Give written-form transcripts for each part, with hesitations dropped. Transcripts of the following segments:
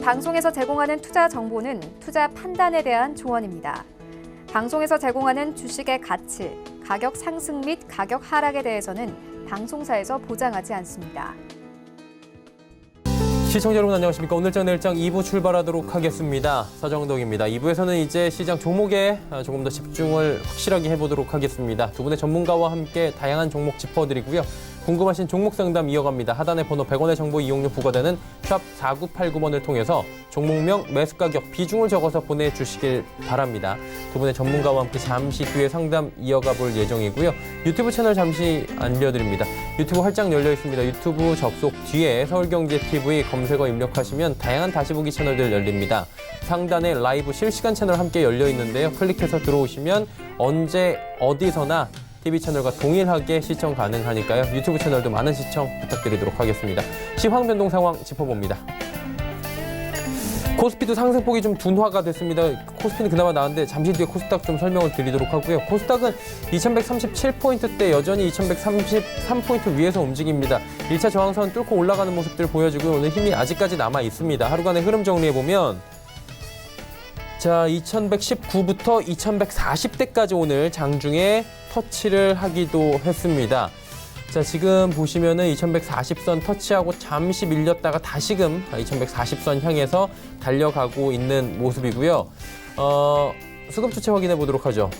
이번 방송에서 제공하는 투자 정보는 투자 판단에 대한 조언입니다. 방송에서 제공하는 주식의 가치, 가격 상승 및 가격 하락에 대해서는 방송사에서 보장하지 않습니다. 시청자 여러분 안녕하십니까. 오늘장 내일장 2부 출발하도록 하겠습니다. 서정덕입니다. 2부에서는 이제 시장 종목에 조금 더 집중을 확실하게 해보도록 하겠습니다. 두 분의 전문가와 함께 다양한 종목 짚어드리고요. 궁금하신 종목 상담 이어갑니다. 하단의 번호 100원의 정보 이용료 부과되는 샵 4989번을 통해서 종목명, 매수 가격, 비중을 적어서 보내주시길 바랍니다. 두 분의 전문가와 함께 잠시 뒤에 상담 이어가 볼 예정이고요. 유튜브 채널 잠시 알려드립니다. 유튜브 활짝 열려 있습니다. 유튜브 접속 뒤에 서울경제TV 검색어 입력하시면 다양한 다시보기 채널들 열립니다. 상단에 라이브 실시간 채널 함께 열려 있는데요. 클릭해서 들어오시면 언제 어디서나 TV 채널과 동일하게 시청 가능하니까요. 유튜브 채널도 많은 시청 부탁드리도록 하겠습니다. 시황 변동 상황 짚어봅니다. 코스피도 상승폭이 좀 둔화가 됐습니다. 코스피는 그나마 나은데 잠시 뒤에 코스닥 좀 설명을 드리도록 하고요. 코스닥은 2137포인트대 여전히 2133포인트 위에서 움직입니다. 1차 저항선 뚫고 올라가는 모습들 보여주고 오늘 힘이 아직까지 남아 있습니다. 하루간의 흐름 정리해보면 자, 2119부터 2140대까지 오늘 장중에 터치를 하기도 했습니다. 자, 지금 보시면은 2140선 터치하고 잠시 밀렸다가 다시금 2140선 향해서 달려가고 있는 모습이고요. 수급 주체 확인해 보도록 하죠.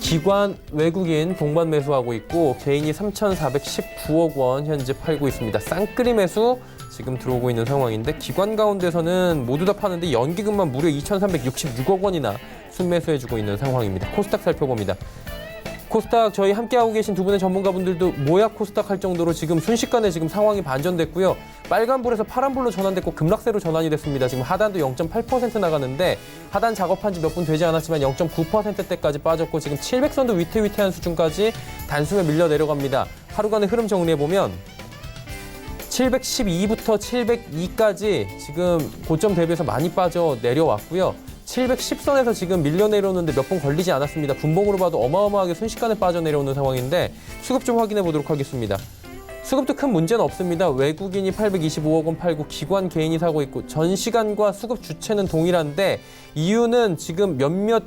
기관, 외국인 동반 매수하고 있고 개인이 3,419억 원 현재 팔고 있습니다. 쌍끌이 매수 지금 들어오고 있는 상황인데 기관 가운데서는 모두 다 파는데 연기금만 무려 2,366억 원이나 순매수해주고 있는 상황입니다. 코스닥 살펴봅니다. 코스닥 저희 함께하고 계신 두 분의 전문가분들도 뭐야 코스닥 할 정도로 지금 순식간에 지금 상황이 반전됐고요. 빨간불에서 파란불로 전환됐고 급락세로 전환이 됐습니다. 지금 하단도 0.8% 나가는데 하단 작업한 지 몇 분 되지 않았지만 0.9%대까지 빠졌고 지금 700선도 위태위태한 수준까지 단숨에 밀려 내려갑니다. 하루간의 흐름 정리해보면 712부터 702까지 지금 고점 대비해서 많이 빠져 내려왔고요. 710선에서 지금 밀려 내려오는데 몇 번 걸리지 않았습니다. 분봉으로 봐도 어마어마하게 순식간에 빠져 내려오는 상황인데 수급 좀 확인해 보도록 하겠습니다. 수급도 큰 문제는 없습니다. 외국인이 825억 원 팔고 기관 개인이 사고 있고 전 시간과 수급 주체는 동일한데 이유는 지금 몇몇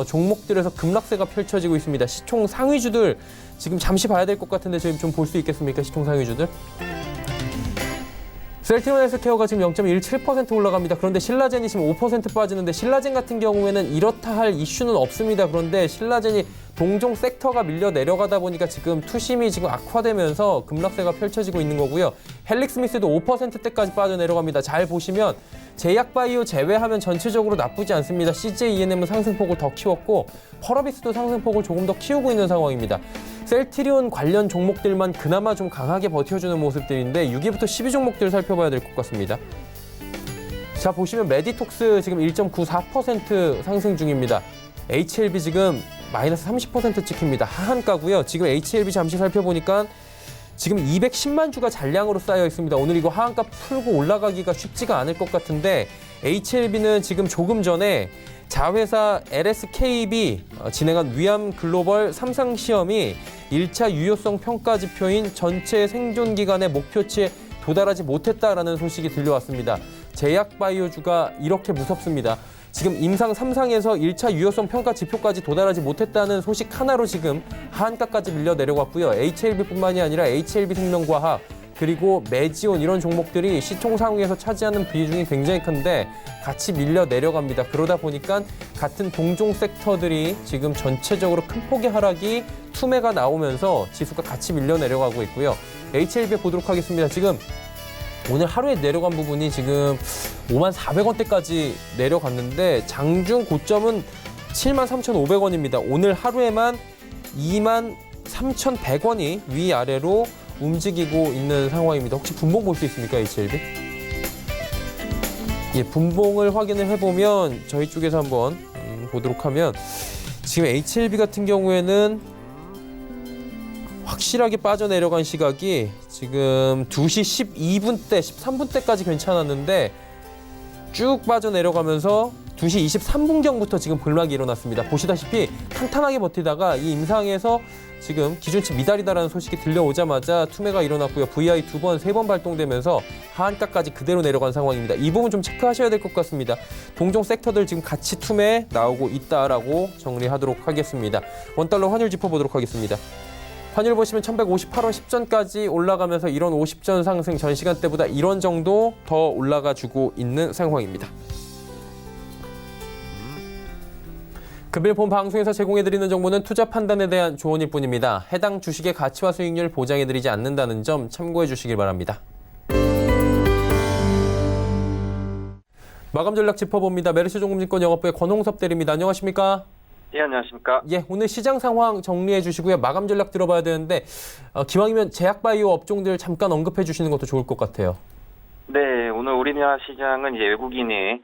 종목들에서 급락세가 펼쳐지고 있습니다. 시총 상위주들 지금 잠시 봐야 될 것 같은데 저희 좀 볼 수 있겠습니까? 시총 상위주들. 셀트리온 헬스케어가 지금 0.17% 올라갑니다. 그런데 신라젠이 지금 5% 빠지는데 신라젠 같은 경우에는 이렇다 할 이슈는 없습니다. 그런데 신라젠이 동종 섹터가 밀려 내려가다 보니까 지금 투심이 지금 악화되면서 급락세가 펼쳐지고 있는 거고요. 헬릭스미스도 5%대까지 빠져 내려갑니다. 잘 보시면 제약바이오 제외하면 전체적으로 나쁘지 않습니다. CJENM은 상승폭을 더 키웠고 펄어비스도 상승폭을 조금 더 키우고 있는 상황입니다. 셀트리온 관련 종목들만 그나마 좀 강하게 버텨주는 모습들인데 6위부터 10위 종목들을 살펴봐야 될 것 같습니다. 자, 보시면 메디톡스 지금 1.94% 상승 중입니다. HLB 지금 마이너스 30% 찍힙니다. 하한가고요. 지금 HLB 잠시 살펴보니까 지금 210만 주가 잔량으로 쌓여 있습니다. 오늘 이거 하한가 풀고 올라가기가 쉽지가 않을 것 같은데 HLB는 지금 조금 전에 자회사 LSKB 진행한 위암 글로벌 3상 시험이 1차 유효성 평가 지표인 전체 생존 기간의 목표치에 도달하지 못했다라는 소식이 들려왔습니다. 제약바이오주가 이렇게 무섭습니다. 지금 임상 3상에서 1차 유효성 평가 지표까지 도달하지 못했다는 소식 하나로 지금 하한가까지 밀려 내려갔고요. HLB뿐만이 아니라 HLB생명과학 그리고 메지온 이런 종목들이 시총 상위에서 차지하는 비중이 굉장히 큰데 같이 밀려 내려갑니다. 그러다 보니까 같은 동종 섹터들이 지금 전체적으로 큰 폭의 하락이 투매가 나오면서 지수가 같이 밀려 내려가고 있고요. HLB 보도록 하겠습니다. 지금 오늘 하루에 내려간 부분이 지금 54,400원대까지 내려갔는데 장중 고점은 73,500원입니다. 오늘 하루에만 23,100원이 위아래로 움직이고 있는 상황입니다. 혹시 분봉 볼 수 있습니까, HLB? 예, 분봉을 확인을 해보면 저희 쪽에서 한번 보도록 하면 지금 HLB 같은 경우에는 확실하게 빠져내려간 시각이 지금 2시 12분대, 13분대까지 괜찮았는데 쭉 빠져내려가면서 2시 23분경부터 지금 급락이 일어났습니다. 보시다시피 탄탄하게 버티다가 이 임상에서 지금 기준치 미달이다라는 소식이 들려오자마자 투매가 일어났고요. VI 2번, 3번 발동되면서 하한가까지 그대로 내려간 상황입니다. 이 부분 좀 체크하셔야 될 것 같습니다. 동종 섹터들 지금 같이 투매 나오고 있다라고 정리하도록 하겠습니다. 원달러 환율 짚어보도록 하겠습니다. 환율 보시면 1158원 10전까지 올라가면서 이런 50전 상승 전 시간대보다 1원 정도 더 올라가 주고 있는 상황입니다. 금일 본 방송에서 제공해드리는 정보는 투자 판단에 대한 조언일 뿐입니다. 해당 주식의 가치와 수익률 보장해드리지 않는다는 점 참고해 주시길 바랍니다. 마감 전략 짚어봅니다. 메르시종금증권 영업부의 권홍섭 대리입니다. 안녕하십니까? 예, 안녕하십니까? 예, 오늘 시장 상황 정리해 주시고요. 마감 전략 들어봐야 되는데 기왕이면 제약바이오 업종들 잠깐 언급해 주시는 것도 좋을 것 같아요. 네, 오늘 우리나라 시장은 이제 외국인의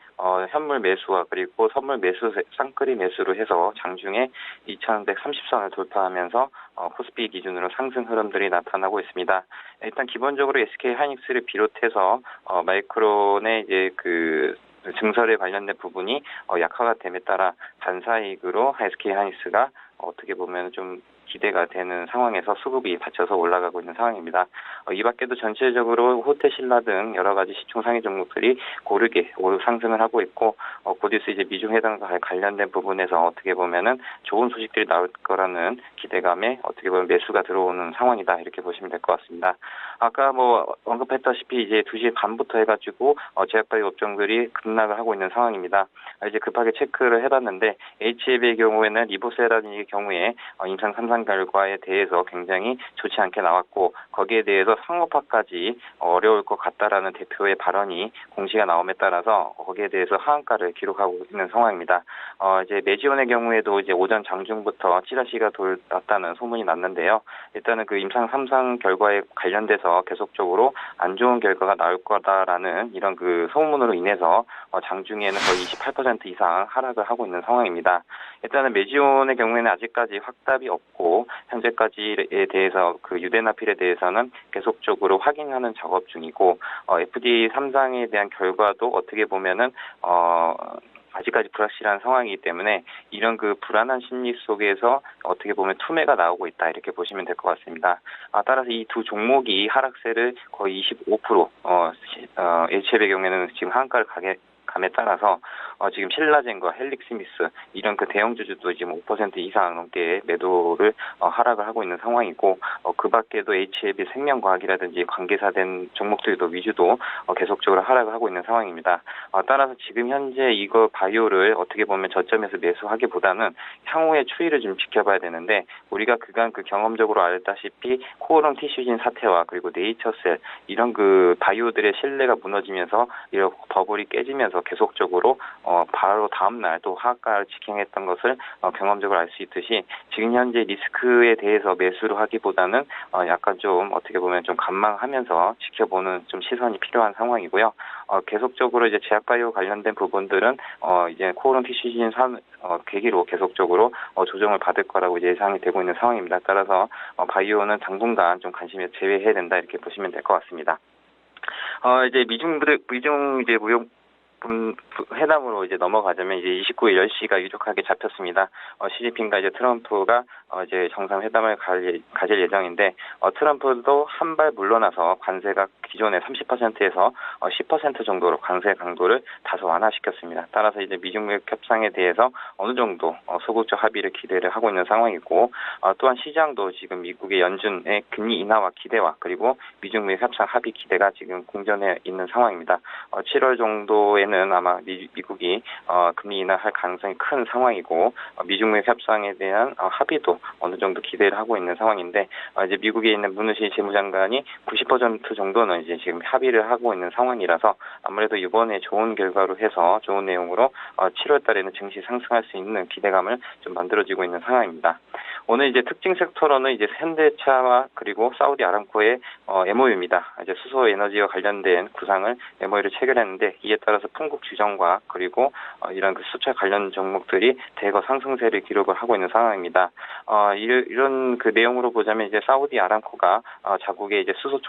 현물 매수와 그리고 선물 매수, 쌍끌이 매수로 해서 장중에 2,130선을 돌파하면서 코스피 기준으로 상승 흐름들이 나타나고 있습니다. 일단 기본적으로 SK 하이닉스를 비롯해서 마이크론의 이제 그 증설에 관련된 부분이 약화가 됨에 따라 반사이익으로 SK 하이닉스가 어떻게 보면 좀 기대가 되는 상황에서 수급이 받쳐서 올라가고 있는 상황입니다. 이 밖에도 전체적으로 호텔 신라 등 여러 가지 시총 상위 종목들이 고르게 상승을 하고 있고 곧이어서 이제 미중 회담과 관련된 부분에서 어떻게 보면은 좋은 소식들이 나올 거라는 기대감에 어떻게 보면 매수가 들어오는 상황이다 이렇게 보시면 될 것 같습니다. 아까 언급했다시피 이제 2시 반부터 해가지고 제약바이오 업종들이 급락을 하고 있는 상황입니다. 이제 급하게 체크를 해봤는데 HF의 경우에는 리보세라는 경우에 임상 3상 결과에 대해서 굉장히 좋지 않게 나왔고 거기에 대해서 상업화까지 어려울 것 같다라는 대표의 발언이 공시가 나옴에 따라서 거기에 대해서 하한가를 기록하고 있는 상황입니다. 이제 메지온의 경우에도 이제 오전 장중부터 찌라시가 났다는 소문이 났는데요. 일단은 그 임상 3상 결과에 관련돼서 계속적으로 안 좋은 결과가 나올 거다라는 이런 그 소문으로 인해서 장중에는 거의 28% 이상 하락을 하고 있는 상황입니다. 일단은 메지온의 경우에는 아직까지 확답이 없고 현재까지에 대해서 그 유대나필에 대해서는 계속적으로 확인하는 작업 중이고 FDA 3상에 대한 결과도 어떻게 보면은 아직까지 불확실한 상황이기 때문에 이런 그 불안한 심리 속에서 어떻게 보면 투매가 나오고 있다 이렇게 보시면 될 것 같습니다. 따라서 이 두 종목이 하락세를 거의 25% HF의 경우에는 지금 하한가를 감에 따라서 지금 신라젠과 헬릭스미스 이런 그 대형주주도 지금 5% 이상 넘게 매도를 하락을 하고 있는 상황이고 그 밖에도 HLB 생명과학이라든지 관계사된 종목들도 위주도 계속적으로 하락을 하고 있는 상황입니다. 따라서 지금 현재 이거 바이오를 어떻게 보면 저점에서 매수하기보다는 향후의 추이를 좀 지켜봐야 되는데 우리가 그간 그 경험적으로 알다시피 코오롱 티슈진 사태와 그리고 네이처셀 이런 그 바이오들의 신뢰가 무너지면서 이런 버블이 깨지면서 계속적으로 바로 다음날 또 하한가를 직행했던 것을 경험적으로 알 수 있듯이 지금 현재 리스크에 대해서 매수를 하기보다는 약간 좀 어떻게 보면 좀 관망하면서 지켜보는 좀 시선이 필요한 상황이고요. 계속적으로 이제 제약바이오 관련된 부분들은 이제 코오롱 티슈진 계기로 계속적으로 조정을 받을 거라고 이제 예상이 되고 있는 상황입니다. 따라서 바이오는 당분간 좀 관심을 제외해야 된다 이렇게 보시면 될 것 같습니다. 이제 미중 이제 무역 회담으로 이제 넘어가자면 이제 29일 10시가 유족하게 잡혔습니다. 시진핑과 이제 트럼프가 이제 정상회담을 가질 예정인데 트럼프도 한 발 물러나서 관세가 기존의 30%에서 10% 정도로 관세 강도를 다소 완화시켰습니다. 따라서 이제 미중무역 협상에 대해서 어느 정도 소극적 합의를 기대를 하고 있는 상황이고 또한 시장도 지금 미국의 연준의 금리 인하와 기대와 그리고 미중무역 협상 합의 기대가 지금 공전해 있는 상황입니다. 7월 정도에는 아마 미국이 금리 인하할 가능성이 큰 상황이고 미중무역 협상에 대한 합의도 어느 정도 기대를 하고 있는 상황인데 이제 미국에 있는 문우시 재무장관이 90% 정도는 이제 지금 합의를 하고 있는 상황이라서 아무래도 이번에 좋은 결과로 해서 좋은 내용으로 7월 달에는 증시 상승할 수 있는 기대감을 좀 만들어지고 있는 상황입니다. 오늘 이제 특징 섹터로는 이제 현대차와 그리고 사우디 아람코의 MOU입니다. 이제 수소 에너지와 관련된 구상을 MOU를 체결했는데 이에 따라서 품목 규정과 그리고 이런 그 수출 관련 종목들이 대거 상승세를 기록을 하고 있는 상황입니다. 이런 그 내용으로 보자면 이제 사우디 아람코가 자국의 이제 수소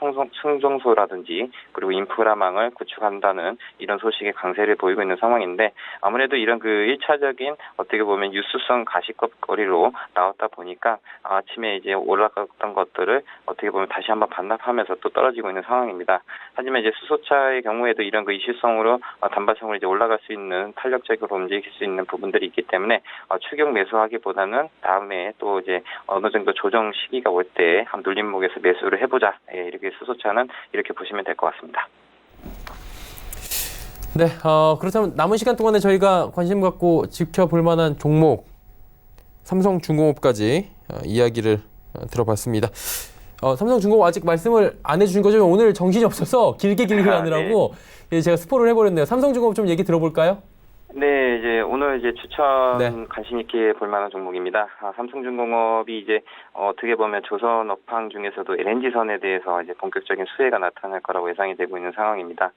충전소라든지 그리고 인프라망을 구축한다는 이런 소식의 강세를 보이고 있는 상황인데 아무래도 이런 그 1차적인 어떻게 보면 뉴스성 가시거리로 나왔다 보니까 아침에 이제 올라갔던 것들을 어떻게 보면 다시 한번 반납하면서 또 떨어지고 있는 상황입니다. 하지만 이제 수소차의 경우에도 이런 그 이슈성으로 단발성으로 이제 올라갈 수 있는 탄력적으로 움직일 수 있는 부분들이 있기 때문에 추격 매수하기보다는 다음에 또 이제 어느 정도 조정 시기가 올 때 한 눌림목에서 매수를 해보자. 이렇게 수소차는 이렇게 보시면 될 것 같습니다. 네, 그렇다면 남은 시간 동안에 저희가 관심 갖고 지켜볼 만한 종목 삼성중공업까지 이야기를 들어봤습니다. 삼성중공업 아직 말씀을 안 해주신 거죠? 오늘 정신이 없어서 길게 하느라고 네. 제가 스포를 해버렸네요. 삼성중공업 좀 얘기 들어볼까요? 네, 이제 오늘 이제 추천 네. 관심 있게 볼 만한 종목입니다. 삼성중공업이 이제 어떻게 보면 조선 업황 중에서도 LNG선에 대해서 이제 본격적인 수혜가 나타날 거라고 예상이 되고 있는 상황입니다.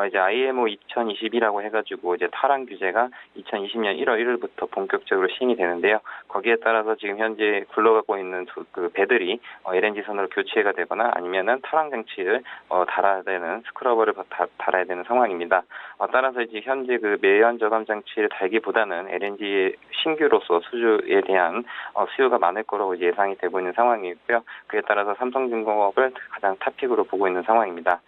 이제 IMO 2020이라고 해가지고 이제 탈항 규제가 2020년 1월 1일부터 본격적으로 시행이 되는데요. 거기에 따라서 지금 현재 굴러가고 있는 그 배들이 LNG선으로 교체가 되거나 아니면은 탈항 장치를 달아야 되는 스크러버를 달아야 되는 상황입니다. 따라서 이제 현재 그 매연 저감 장치를 달기보다는 LNG 신규로서 수주에 대한 수요가 많을 거라고 예상이 되고 있는 상황이고요. 그에 따라서 삼성중공업을 가장 탑픽으로 보고 있는 상황입니다.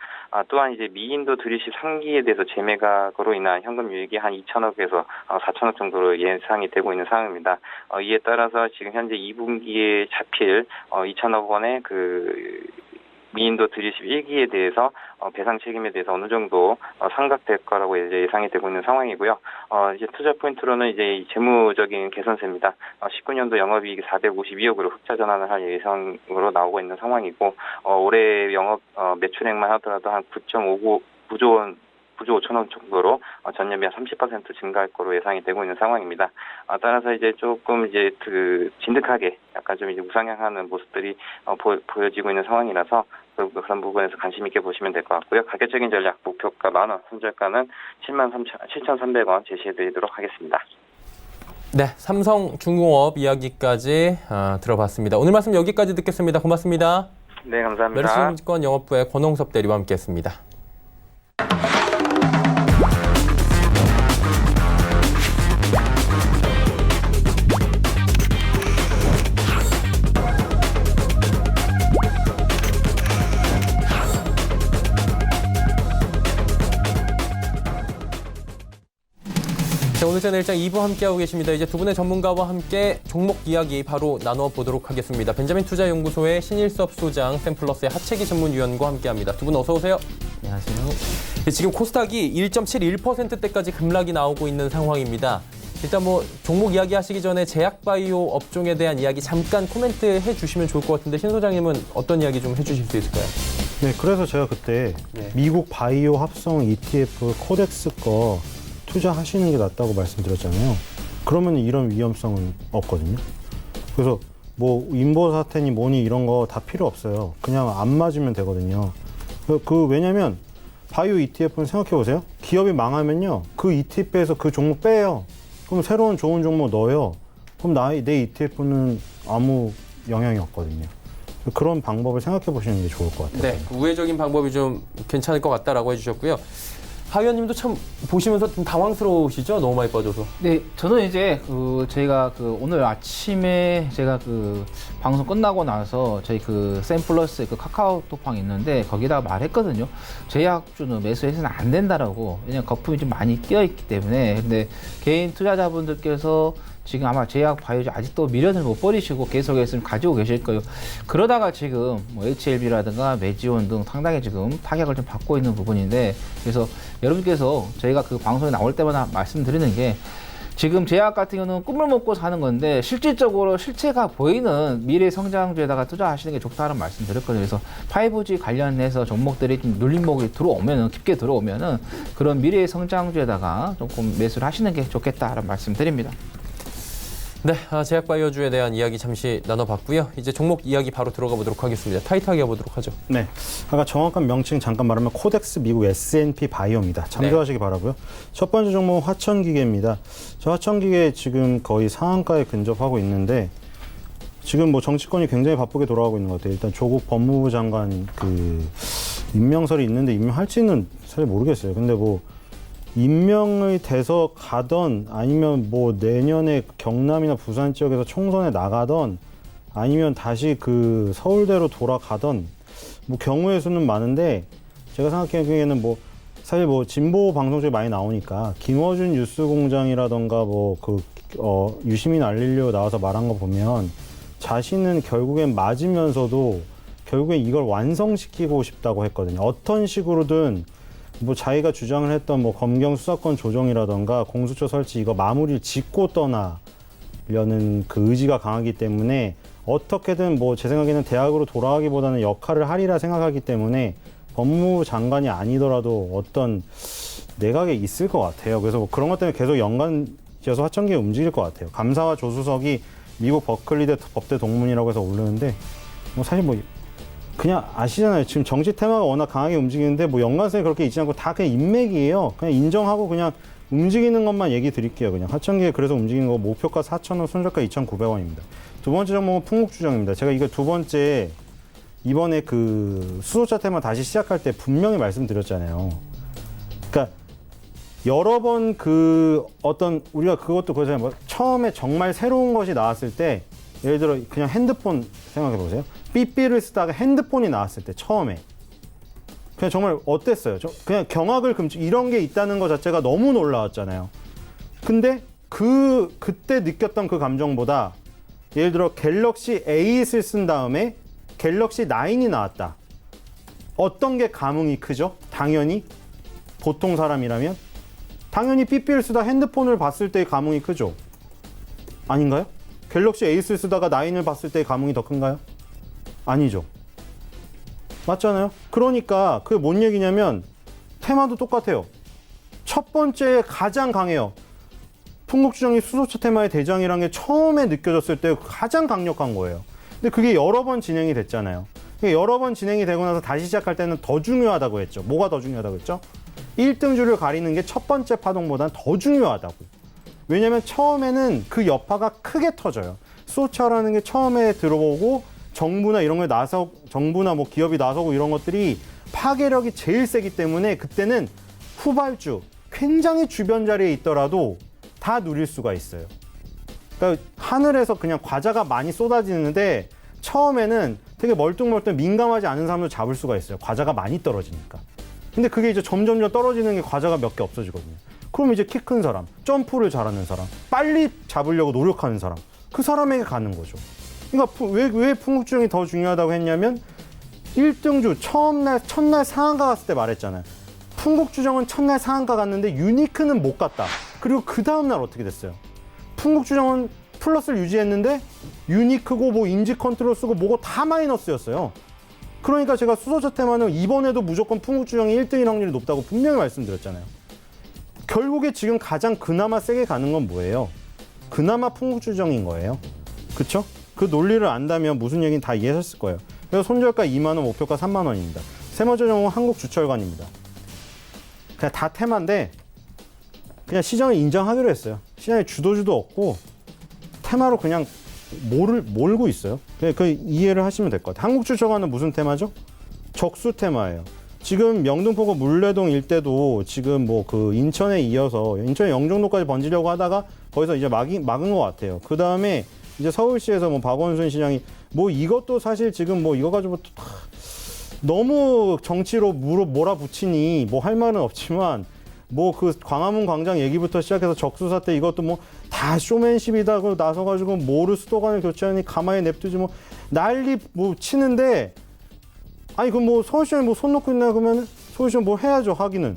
또한 이제 미인도 드리십 3기에 대해서 재매각으로 인한 현금 유익이 한 2천억에서 4천억 정도로 예상이 되고 있는 상황입니다. 이에 따라서 지금 현재 2분기에 잡힐 2천억 원의 그 미인도 드리십 1기에 대해서 배상 책임에 대해서 어느 정도 상각될 거라고 이제 예상이 되고 있는 상황이고요. 이제 투자 포인트로는 이제 재무적인 개선세입니다. 19년도 영업이익이 452억으로 흑자 전환을 할 예상으로 나오고 있는 상황이고 올해 영업 매출액만 하더라도 한 9조 원 9조 5천억 정도로 전년비 한 30% 증가할 거로 예상이 되고 있는 상황입니다. 따라서 이제 조금 이제 그 진득하게 약간 좀 이제 우상향하는 모습들이 보여지고 있는 상황이라서 그런 부분에서 관심 있게 보시면 될 것 같고요. 가격적인 전략 목표가 10,000원, 손절가는 73,300원 제시해드리도록 하겠습니다. 네, 삼성중공업 이야기까지 들어봤습니다. 오늘 말씀 여기까지 듣겠습니다. 고맙습니다. 네, 감사합니다. 메리츠증권 영업부의 권홍섭 대리와 함께했습니다. 자, 오늘 채널 1장 2부 함께하고 계십니다. 이제 두 분의 전문가와 함께 종목 이야기 바로 나눠보도록 하겠습니다. 벤자민 투자연구소의 신일섭 소장, 샘플러스의 하채기 전문위원과 함께합니다. 두 분 어서 오세요. 안녕하세요. 지금 코스닥이 1.71%대까지 급락이 나오고 있는 상황입니다. 일단 뭐 종목 이야기 하시기 전에 제약바이오 업종에 대한 이야기 잠깐 코멘트 해주시면 좋을 것 같은데 신 소장님은 어떤 이야기 좀 해주실 수 있을까요? 네, 그래서 제가 그때 미국 바이오 합성 ETF 코덱스 거 투자하시는 게 낫다고 말씀드렸잖아요. 그러면 이런 위험성은 없거든요. 그래서 뭐 인보사태니 뭐니 이런 거 다 필요 없어요. 그냥 안 맞으면 되거든요. 왜냐면 바이오 ETF는 생각해 보세요. 기업이 망하면요, 그 ETF에서 그 종목 빼요. 그럼 새로운 좋은 종목 넣어요. 그럼 내 ETF는 아무 영향이 없거든요. 그런 방법을 생각해 보시는 게 좋을 것 같아요. 네, 우회적인 방법이 좀 괜찮을 것 같다라고 해주셨고요. 하 의원님도 참 보시면서 좀 당황스러우시죠? 너무 많이 빠져서. 네, 저는 이제 저희가 오늘 아침에 제가 방송 끝나고 나서 저희 샘플러스 카카오톡방 있는데 거기다가 말했거든요. 제약주는 매수해서는 안 된다라고. 왜냐면 거품이 좀 많이 끼어 있기 때문에. 근데 개인 투자자분들께서 지금 아마 제약 바이오주 아직도 미련을 못 버리시고 계속해서 가지고 계실 거예요. 그러다가 지금 뭐 HLB라든가 메지온 등 상당히 지금 타격을 좀 받고 있는 부분인데, 그래서 여러분께서 저희가 방송에 나올 때마다 말씀드리는 게, 지금 제약 같은 경우는 꿈을 먹고 사는 건데 실질적으로 실체가 보이는 미래 성장주에다가 투자하시는 게 좋다는 말씀 드렸거든요. 그래서 5G 관련해서 종목들이 좀 눌림목이 들어오면은, 깊게 들어오면은 그런 미래 성장주에다가 조금 매수를 하시는 게 좋겠다라는 말씀 드립니다. 네, 제약바이오주에 대한 이야기 잠시 나눠봤고요. 이제 종목 이야기 바로 들어가 보도록 하겠습니다. 타이트하게 해보도록 하죠. 네, 아까 정확한 명칭 잠깐 말하면 코덱스 미국 S&P 바이오입니다. 참조하시기 바라고요. 첫 번째 종목은 화천기계입니다. 저 화천기계 지금 거의 상한가에 근접하고 있는데 지금 뭐 정치권이 굉장히 바쁘게 돌아가고 있는 것 같아요. 일단 조국 법무부 장관 그 임명설이 있는데 임명할지는 사실 모르겠어요. 근데 뭐 임명이 돼서 가던 아니면 뭐 내년에 경남이나 부산 지역에서 총선에 나가던 아니면 다시 그 서울대로 돌아가던 뭐 경우의 수는 많은데 제가 생각하기에는 뭐 사실 뭐 진보 방송 쪽에 많이 나오니까 김어준 뉴스공장이라던가 뭐 그 유시민 알릴려 나와서 말한 거 보면 자신은 결국엔 맞으면서도 결국엔 이걸 완성시키고 싶다고 했거든요. 어떤 식으로든 뭐 자기가 주장을 했던 뭐 검경 수사권 조정이라던가 공수처 설치 이거 마무리를 짓고 떠나려는 그 의지가 강하기 때문에 어떻게든 뭐 제 생각에는 대학으로 돌아가기보다는 역할을 하리라 생각하기 때문에 법무부 장관이 아니더라도 어떤 내각에 있을 것 같아요. 그래서 뭐 그런 것 때문에 계속 연관지어서 화천기에 움직일 것 같아요. 감사와 조수석이 미국 버클리대 법대 동문이라고 해서 오르는데 뭐 사실 뭐 그냥 아시잖아요. 지금 정치 테마가 워낙 강하게 움직이는데 뭐 연관성이 그렇게 있지 않고 다 그냥 인맥이에요. 그냥 인정하고 그냥 움직이는 것만 얘기 드릴게요. 그냥 화천기에 그래서 움직이는 거 목표가 4,000원, 손절가 2,900원입니다. 두 번째 종목은 풍국주정입니다. 제가 이거 두 번째 이번에 그 수소차 테마 다시 시작할 때 분명히 말씀드렸잖아요. 그러니까 여러 번 그 어떤 우리가 그것도 그거잖아요. 뭐 처음에 정말 새로운 것이 나왔을 때 예를 들어 그냥 핸드폰 생각해 보세요. 삐삐를 쓰다가 핸드폰이 나왔을 때 처음에 그냥 정말 어땠어요? 그냥 경악을 금치 이런 게 있다는 것 자체가 너무 놀라웠잖아요. 근데 그때 느꼈던 그 감정보다 예를 들어 갤럭시 A8을 쓴 다음에 갤럭시 9이 나왔다. 어떤 게 감흥이 크죠? 당연히 보통 사람이라면 당연히 삐삐를 쓰다 핸드폰을 봤을 때의 감흥이 크죠. 아닌가요? 갤럭시 A8을 쓰다가 9을 봤을 때의 감흥이 더 큰가요? 아니죠. 맞잖아요. 그러니까 그게 뭔 얘기냐면 테마도 똑같아요. 첫 번째 가장 강해요. 풍국주정이 수소차 테마의 대장이라는 게 처음에 느껴졌을 때 가장 강력한 거예요. 근데 그게 여러 번 진행이 됐잖아요. 여러 번 진행이 되고 나서 다시 시작할 때는 더 중요하다고 했죠. 뭐가 더 중요하다고 했죠? 1등주를 가리는 게 첫 번째 파동보다는 더 중요하다고. 왜냐면 처음에는 그 여파가 크게 터져요. 수소차라는 게 처음에 들어오고 정부나 이런 거에 정부나 뭐 기업이 나서고 이런 것들이 파괴력이 제일 세기 때문에 그때는 후발주, 굉장히 주변 자리에 있더라도 다 누릴 수가 있어요. 그러니까 하늘에서 그냥 과자가 많이 쏟아지는데 처음에는 되게 멀뚱멀뚱 민감하지 않은 사람도 잡을 수가 있어요. 과자가 많이 떨어지니까. 근데 그게 이제 점점점 떨어지는 게 과자가 몇 개 없어지거든요. 그럼 이제 키 큰 사람, 점프를 잘하는 사람, 빨리 잡으려고 노력하는 사람, 그 사람에게 가는 거죠. 그러니까 왜 풍국주정이 더 중요하다고 했냐면 1등주 첫날 상한가 갔을 때 말했잖아요. 풍국주정은 첫날 상한가 갔는데 유니크는 못 갔다. 그리고 그 다음날 어떻게 됐어요? 풍국주정은 플러스를 유지했는데 유니크고 뭐 인지 컨트롤 쓰고 뭐고 다 마이너스였어요. 그러니까 제가 수소차 테마는 이번에도 무조건 풍국주정이 1등일 확률이 높다고 분명히 말씀드렸잖아요. 결국에 지금 가장 그나마 세게 가는 건 뭐예요? 그나마 풍국주정인 거예요. 그쵸? 그 논리를 안다면 무슨 얘기는 다 이해하셨을 거예요. 그래서 손절가 2만 원, 목표가 3만 원입니다. 세 번째 종목은 한국주철관입니다. 그냥 다 테마인데 그냥 시장을 인정하기로 했어요. 시장에 주도주도 없고 테마로 그냥 몰고 있어요. 그 이해를 하시면 될 것 같아요. 한국주철관은 무슨 테마죠? 적수 테마예요. 지금 영등포구 물레동 일대도 지금 뭐 그 인천에 이어서 인천 영종도까지 번지려고 하다가 거기서 이제 막은 것 같아요. 그 다음에 이제 서울시에서 뭐 박원순 시장이 뭐 이것도 사실 지금 뭐 이거 가지고 너무 정치로 몰아붙이니 뭐 할 말은 없지만 뭐 그 광화문 광장 얘기부터 시작해서 적수사 때 이것도 뭐 다 쇼맨십이다고 나서가지고 뭐를 수도관을 교체하니 가만히 냅두지 뭐 난리 뭐 치는데 아니 그럼 뭐 서울시장이 뭐 손 놓고 있나 그러면 서울시장 뭐 해야죠 하기는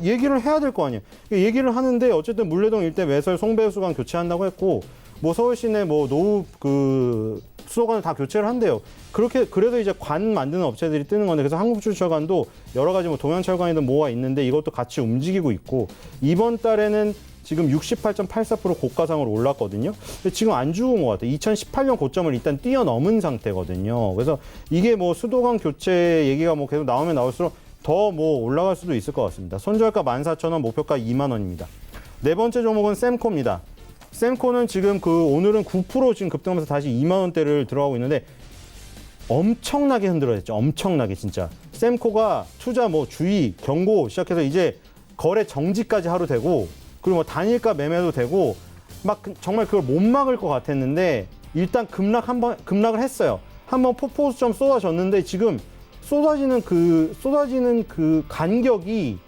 얘기를 해야 될 거 아니에요. 얘기를 하는데 어쨌든 물레동 일대 매설 송배수관 교체한다고 했고 뭐 서울시 내 뭐 노후 그 수도관을 다 교체를 한대요. 그래서 이제 관 만드는 업체들이 뜨는 건데 그래서 한국주철관도 여러 가지 뭐 동양철관이든 뭐가 있는데 이것도 같이 움직이고 있고 이번 달에는 지금 68.84% 고가상으로 올랐거든요. 근데 지금 안 죽은 것 같아요. 2018년 고점을 일단 뛰어넘은 상태거든요. 그래서 이게 뭐 수도관 교체 얘기가 뭐 계속 나오면 나올수록 더 뭐 올라갈 수도 있을 것 같습니다. 손절가 14,000원, 목표가 2만 원입니다. 네 번째 종목은 셈코입니다. 셈코는 지금 오늘은 9% 지금 급등하면서 다시 2만 원대를 들어가고 있는데 엄청나게 흔들어졌죠. 엄청나게 진짜. 셈코가 투자 뭐 주의, 경고 시작해서 이제 거래 정지까지 하루 되고 그리고 뭐 단일가 매매도 되고 막 정말 그걸 못 막을 것 같았는데 일단 급락을 했어요. 한번 폭포수점 쏟아졌는데 지금 쏟아지는 그 간격이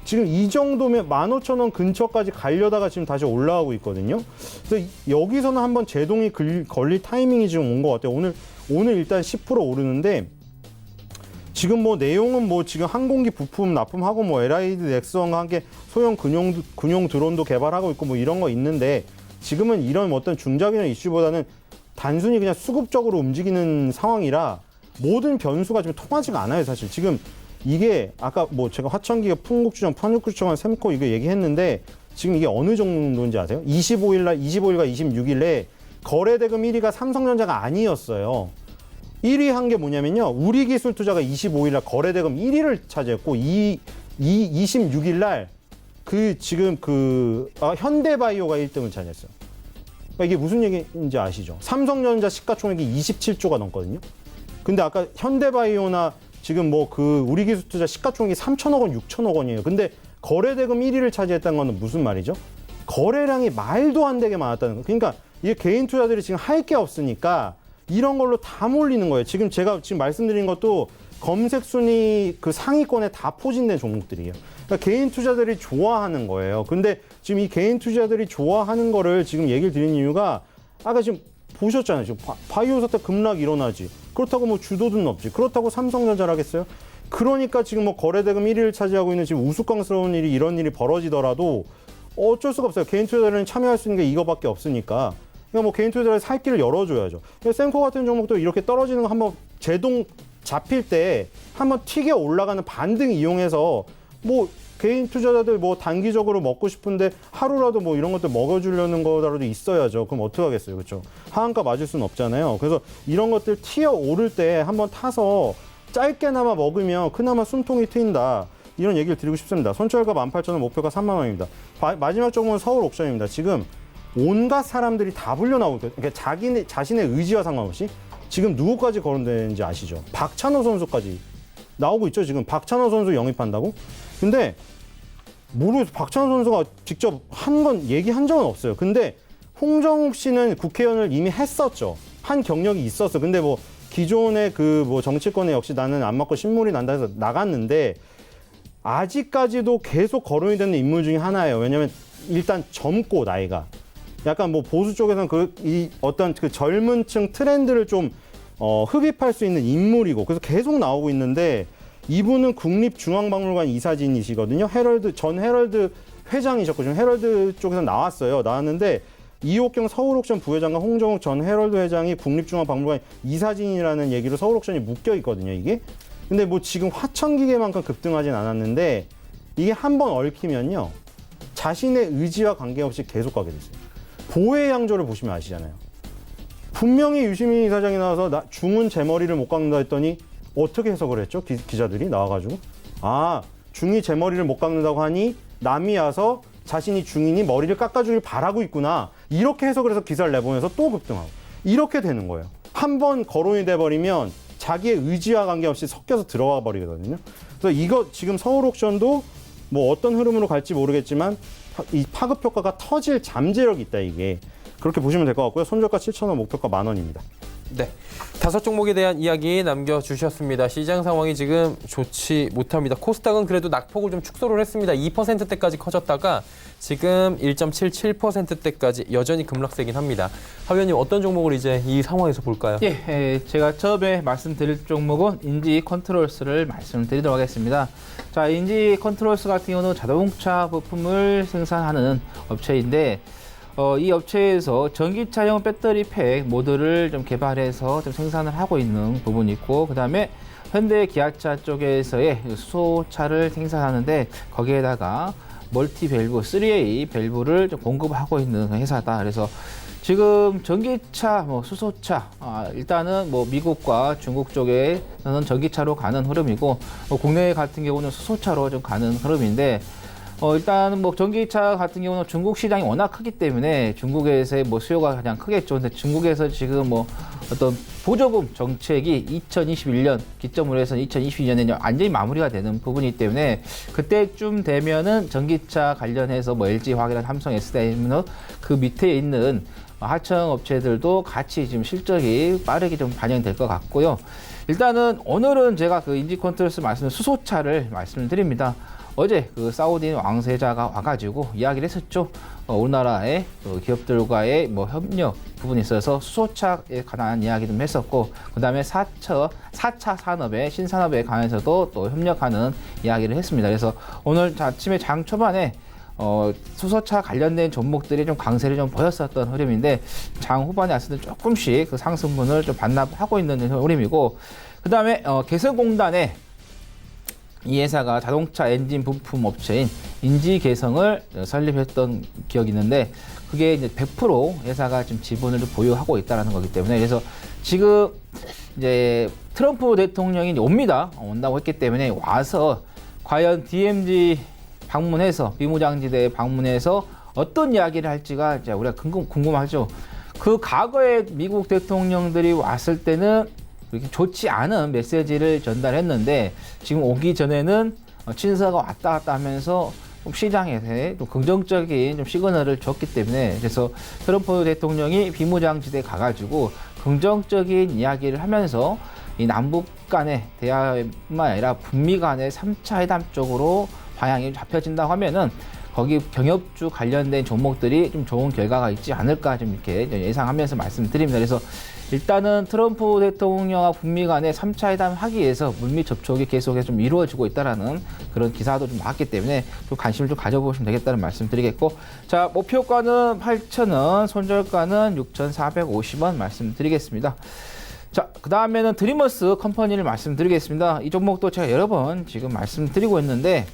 지금 이 정도면 15,000원 근처까지 가려다가 지금 다시 올라가고 있거든요. 그래서 여기서는 한번 제동이 걸릴 타이밍이 지금 온 것 같아요. 오늘 일단 10% 오르는데 지금 뭐 내용은 뭐 지금 항공기 부품 납품하고 뭐 LID 넥스원과 함께 소형 군용 드론도 개발하고 있고 뭐 이런 거 있는데 지금은 이런 어떤 중장기적 이슈보다는 단순히 그냥 수급적으로 움직이는 상황이라 모든 변수가 지금 통하지가 않아요, 사실. 지금 이게 아까 뭐 제가 화천기가 풍국주점, 편육구청한 셈코 이거 얘기했는데 지금 이게 어느 정도인지 아세요? 25일과 26일에 거래대금 1위가 삼성전자가 아니었어요. 1위 한 게 뭐냐면요. 우리기술투자가 25일날 거래대금 1위를 차지했고 26일날 현대바이오가 1등을 차지했어요. 그러니까 이게 무슨 얘기인지 아시죠? 삼성전자 시가총액이 27조가 넘거든요. 근데 아까 현대바이오나 지금 뭐 우리기술투자 시가총액이 3천억 원, 6천억 원이에요. 근데 거래대금 1위를 차지했다는 건 무슨 말이죠? 거래량이 말도 안 되게 많았다는 거. 그러니까 이게 개인 투자들이 지금 할 게 없으니까 이런 걸로 다 몰리는 거예요. 제가 지금 말씀드린 것도 검색 순위 상위권에 다 포진된 종목들이에요. 그러니까 개인 투자들이 좋아하는 거예요. 근데 지금 이 개인 투자들이 좋아하는 거를 지금 얘기를 드린 이유가 아까 지금 보셨잖아요. 지금 바이오사 때 급락 일어나지. 그렇다고 뭐 주도든 없지. 그렇다고 삼성전자를 하겠어요? 그러니까 지금 뭐 거래대금 1위를 차지하고 있는 지금 우스꽝스러운 이런 일이 벌어지더라도 어쩔 수가 없어요. 개인 투자자들은 참여할 수 있는 게 이거밖에 없으니까. 그러니까 뭐 개인 투자자들 살 길을 열어줘야죠. 셈코 같은 종목도 이렇게 떨어지는 거 한번 제동 잡힐 때 한번 튀게 올라가는 반등 이용해서 뭐 개인 투자자들 뭐 단기적으로 먹고 싶은데 하루라도 뭐 이런 것들 먹여주려는 거라도 있어야죠. 그럼 어떻게 하겠어요, 그렇죠? 하한가 맞을 수는 없잖아요. 그래서 이런 것들 튀어 오를 때 한번 타서 짧게나마 먹으면 그나마 숨통이 트인다. 이런 얘기를 드리고 싶습니다. 손절가 18,000원, 목표가 3만 원입니다. 마지막 종목은 서울 옥션입니다. 지금 온갖 사람들이 다 불려 나오고 있거든요. 그러니까 자신의 의지와 상관없이 지금 누구까지 거론되는지 아시죠? 박찬호 선수까지 나오고 있죠. 지금 박찬호 선수 영입한다고? 근데 모르겠어요. 박찬호 선수가 직접 얘기한 적은 없어요. 근데 홍정욱 씨는 국회의원을 이미 했었죠. 한 경력이 있었어. 근데 뭐 기존의 뭐 정치권에 역시 나는 안 맞고 신물이 난다 해서 나갔는데 아직까지도 계속 거론이 되는 인물 중에 하나예요. 왜냐면 일단 젊고 나이가 약간 뭐 보수 쪽에서는 어떤 젊은 층 트렌드를 좀 흡입할 수 있는 인물이고 그래서 계속 나오고 있는데 이분은 국립중앙박물관 이사진이시거든요. 전 헤럴드 회장이셨고 지금 헤럴드 쪽에서 나왔는데 이옥경 서울옥션 부회장과 홍정욱 전 헤럴드 회장이 국립중앙박물관 이사진이라는 얘기로 서울옥션이 묶여 있거든요, 이게. 근데 뭐 지금 화천기계만큼 급등하진 않았는데 이게 한번 얽히면요. 자신의 의지와 관계없이 계속 가게 됐어요. 보혜 양조를 보시면 아시잖아요. 분명히 유시민 이사장이 나와서 중은 제 머리를 못 깎는다 했더니 어떻게 해석을 했죠? 기자들이 나와가지고. 중이 제 머리를 못 깎는다고 하니 남이 와서 자신이 중인이 머리를 깎아주길 바라고 있구나. 이렇게 해석을 해서 기사를 내보내서 또 급등하고. 이렇게 되는 거예요. 한번 거론이 돼버리면 자기의 의지와 관계없이 섞여서 들어가 버리거든요. 그래서 이거 지금 서울옥션도 뭐 어떤 흐름으로 갈지 모르겠지만 이 파급 효과가 터질 잠재력이 있다, 이게. 그렇게 보시면 될 것 같고요. 손절가 7,000원, 목표가 10,000원입니다. 네, 5종목에 대한 이야기 남겨주셨습니다. 시장 상황이 지금 좋지 못합니다. 코스닥은 그래도 낙폭을 좀 축소를 했습니다. 2%대까지 커졌다가 지금 1.77%대까지 여전히 급락세긴 합니다. 하 위원님, 어떤 종목을 이제 이 상황에서 볼까요? 예, 제가 처음에 말씀드릴 종목은 인지 컨트롤스를 말씀드리도록 하겠습니다. 자, 인지 컨트롤스 같은 경우는 자동차 부품을 생산하는 업체인데 이 업체에서 전기차용 배터리 팩 모듈을 좀 개발해서 좀 생산을 하고 있는 부분이 있고, 그다음에 현대 기아차 쪽에서의 수소차를 생산하는데 거기에다가 멀티 밸브 3A 밸브를 좀 공급하고 있는 회사다. 그래서 지금 전기차, 수소차, 일단은 미국과 중국 쪽에는 전기차로 가는 흐름이고, 국내 같은 경우는 수소차로 좀 가는 흐름인데, 일단 전기차 같은 경우는 중국 시장이 워낙 크기 때문에 중국에서의 수요가 가장 크겠죠. 근데 중국에서 지금 어떤 보조금 정책이 2021년 기점으로 해서 2022년에 완전히 마무리가 되는 부분이기 때문에 그때쯤 되면은 전기차 관련해서 LG 화학이나 삼성 SDI는 그 밑에 있는 하청 업체들도 같이 지금 실적이 빠르게 좀 반영될 것 같고요. 일단은 오늘은 제가 그 인지컨트롤스 말씀을 수소차를 말씀드립니다. 어제 그 사우디 왕세자가 와가지고 이야기를 했었죠. 우리나라의 기업들과의 협력 부분이 있어서 수소차에 관한 이야기 좀 했었고, 그 다음에 4차 산업의 신산업에 관해서도 또 협력하는 이야기를 했습니다. 그래서 오늘 아침에 장 초반에 수소차 관련된 종목들이 좀 강세를 좀 보였었던 흐름인데, 장 후반에 왔을 때 조금씩 그 상승분을 좀 반납하고 있는 흐름이고, 그 다음에 개성공단에 이 회사가 자동차 엔진 부품 업체인 인지개성을 설립했던 기억이 있는데, 그게 이제 100% 회사가 지금 지분을 보유하고 있다는 거기 때문에, 그래서 지금 이제 트럼프 대통령이 이제 온다고 했기 때문에 와서 과연 DMZ 방문해서 비무장지대에 방문해서 어떤 이야기를 할지가 이제 우리가 궁금하죠. 그 과거에 미국 대통령들이 왔을 때는 그렇게 좋지 않은 메시지를 전달했는데, 지금 오기 전에는 친서가 왔다 갔다 하면서 시장에서 좀 긍정적인 좀 시그널을 줬기 때문에, 그래서 트럼프 대통령이 비무장지대에 가가지고 긍정적인 이야기를 하면서 이 남북 간의 대화뿐만 아니라 북미 간의 3차 회담 쪽으로 방향이 잡혀진다고 하면은 거기 경협주 관련된 종목들이 좀 좋은 결과가 있지 않을까 좀 이렇게 예상하면서 말씀드립니다. 그래서 일단은 트럼프 대통령과 북미 간의 3차 회담 하기 위해서 물밑 접촉이 계속해서 좀 이루어지고 있다라는 그런 기사도 좀 나왔기 때문에 좀 관심을 좀 가져보시면 되겠다는 말씀 드리겠고, 자, 목표가는 8,000원, 손절가는 6,450원 말씀드리겠습니다. 자, 그 다음에는 드리머스 컴퍼니를 말씀드리겠습니다. 이 종목도 제가 여러 번 지금 말씀드리고 있는데,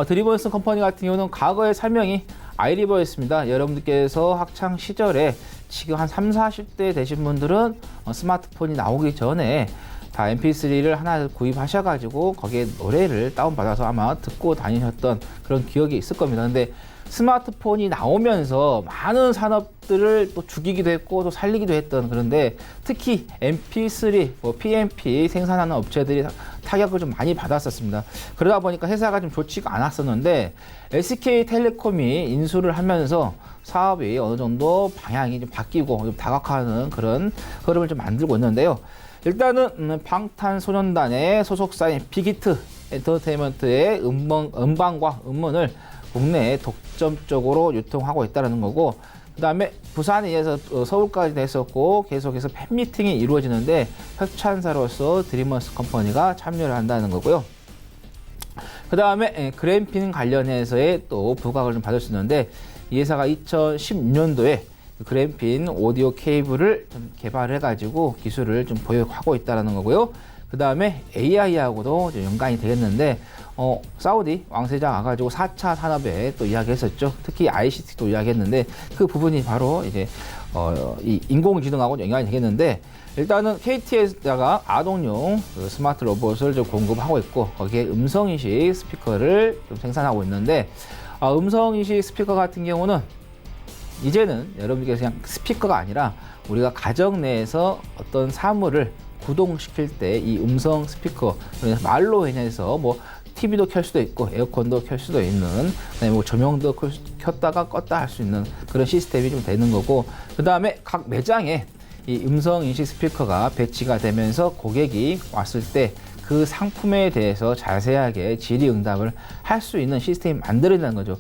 드리머스 컴퍼니 같은 경우는 과거의 설명이 아이리버였습니다. 여러분들께서 학창 시절에 지금 한 30, 40대 되신 분들은 스마트폰이 나오기 전에 다 MP3를 하나 구입하셔가지고 거기에 노래를 다운받아서 아마 듣고 다니셨던 그런 기억이 있을 겁니다. 근데 스마트폰이 나오면서 많은 산업들을 또 죽이기도 했고 또 살리기도 했던, 그런데 특히 MP3, PMP 생산하는 업체들이 타격을 좀 많이 받았었습니다. 그러다 보니까 회사가 좀 좋지가 않았었는데 SK텔레콤이 인수를 하면서 사업이 어느 정도 방향이 좀 바뀌고 좀 다각화하는 그런 흐름을 좀 만들고 있는데요. 일단은 방탄소년단의 소속사인 빅히트 엔터테인먼트의 음반과 음원을 국내에 독점적으로 유통하고 있다는 거고, 그 다음에 부산에 이어서 서울까지 됐었고 계속해서 팬미팅이 이루어지는데 협찬사로서 드리머스 컴퍼니가 참여를 한다는 거고요. 그 다음에 그램핀 관련해서의 또 부각을 좀 받을 수 있는데, 이 회사가 2016년도에 그램핀 오디오 케이블을 좀 개발해가지고 기술을 좀 보유하고 있다는 거고요. 그 다음에 AI하고도 연관이 되겠는데, 사우디 왕세자 와가지고 4차 산업에 또 이야기했었죠. 특히 ICT도 이야기했는데, 그 부분이 바로 이제 이 인공지능하고 연관이 되겠는데, 일단은 KT에다가 아동용 그 스마트 로봇을 좀 공급하고 있고, 거기에 음성인식 스피커를 좀 생산하고 있는데, 음성인식 스피커 같은 경우는 이제는 여러분께서 그냥 스피커가 아니라 우리가 가정 내에서 어떤 사물을 구동시킬 때 이 음성 스피커, 말로 인해서 TV도 켤 수도 있고 에어컨도 켤 수도 있는, 그다음에 조명도 켰다가 껐다 할 수 있는 그런 시스템이 좀 되는 거고, 그 다음에 각 매장에 이 음성 인식 스피커가 배치가 되면서 고객이 왔을 때 그 상품에 대해서 자세하게 질의응답을 할 수 있는 시스템이 만들어진다는 거죠.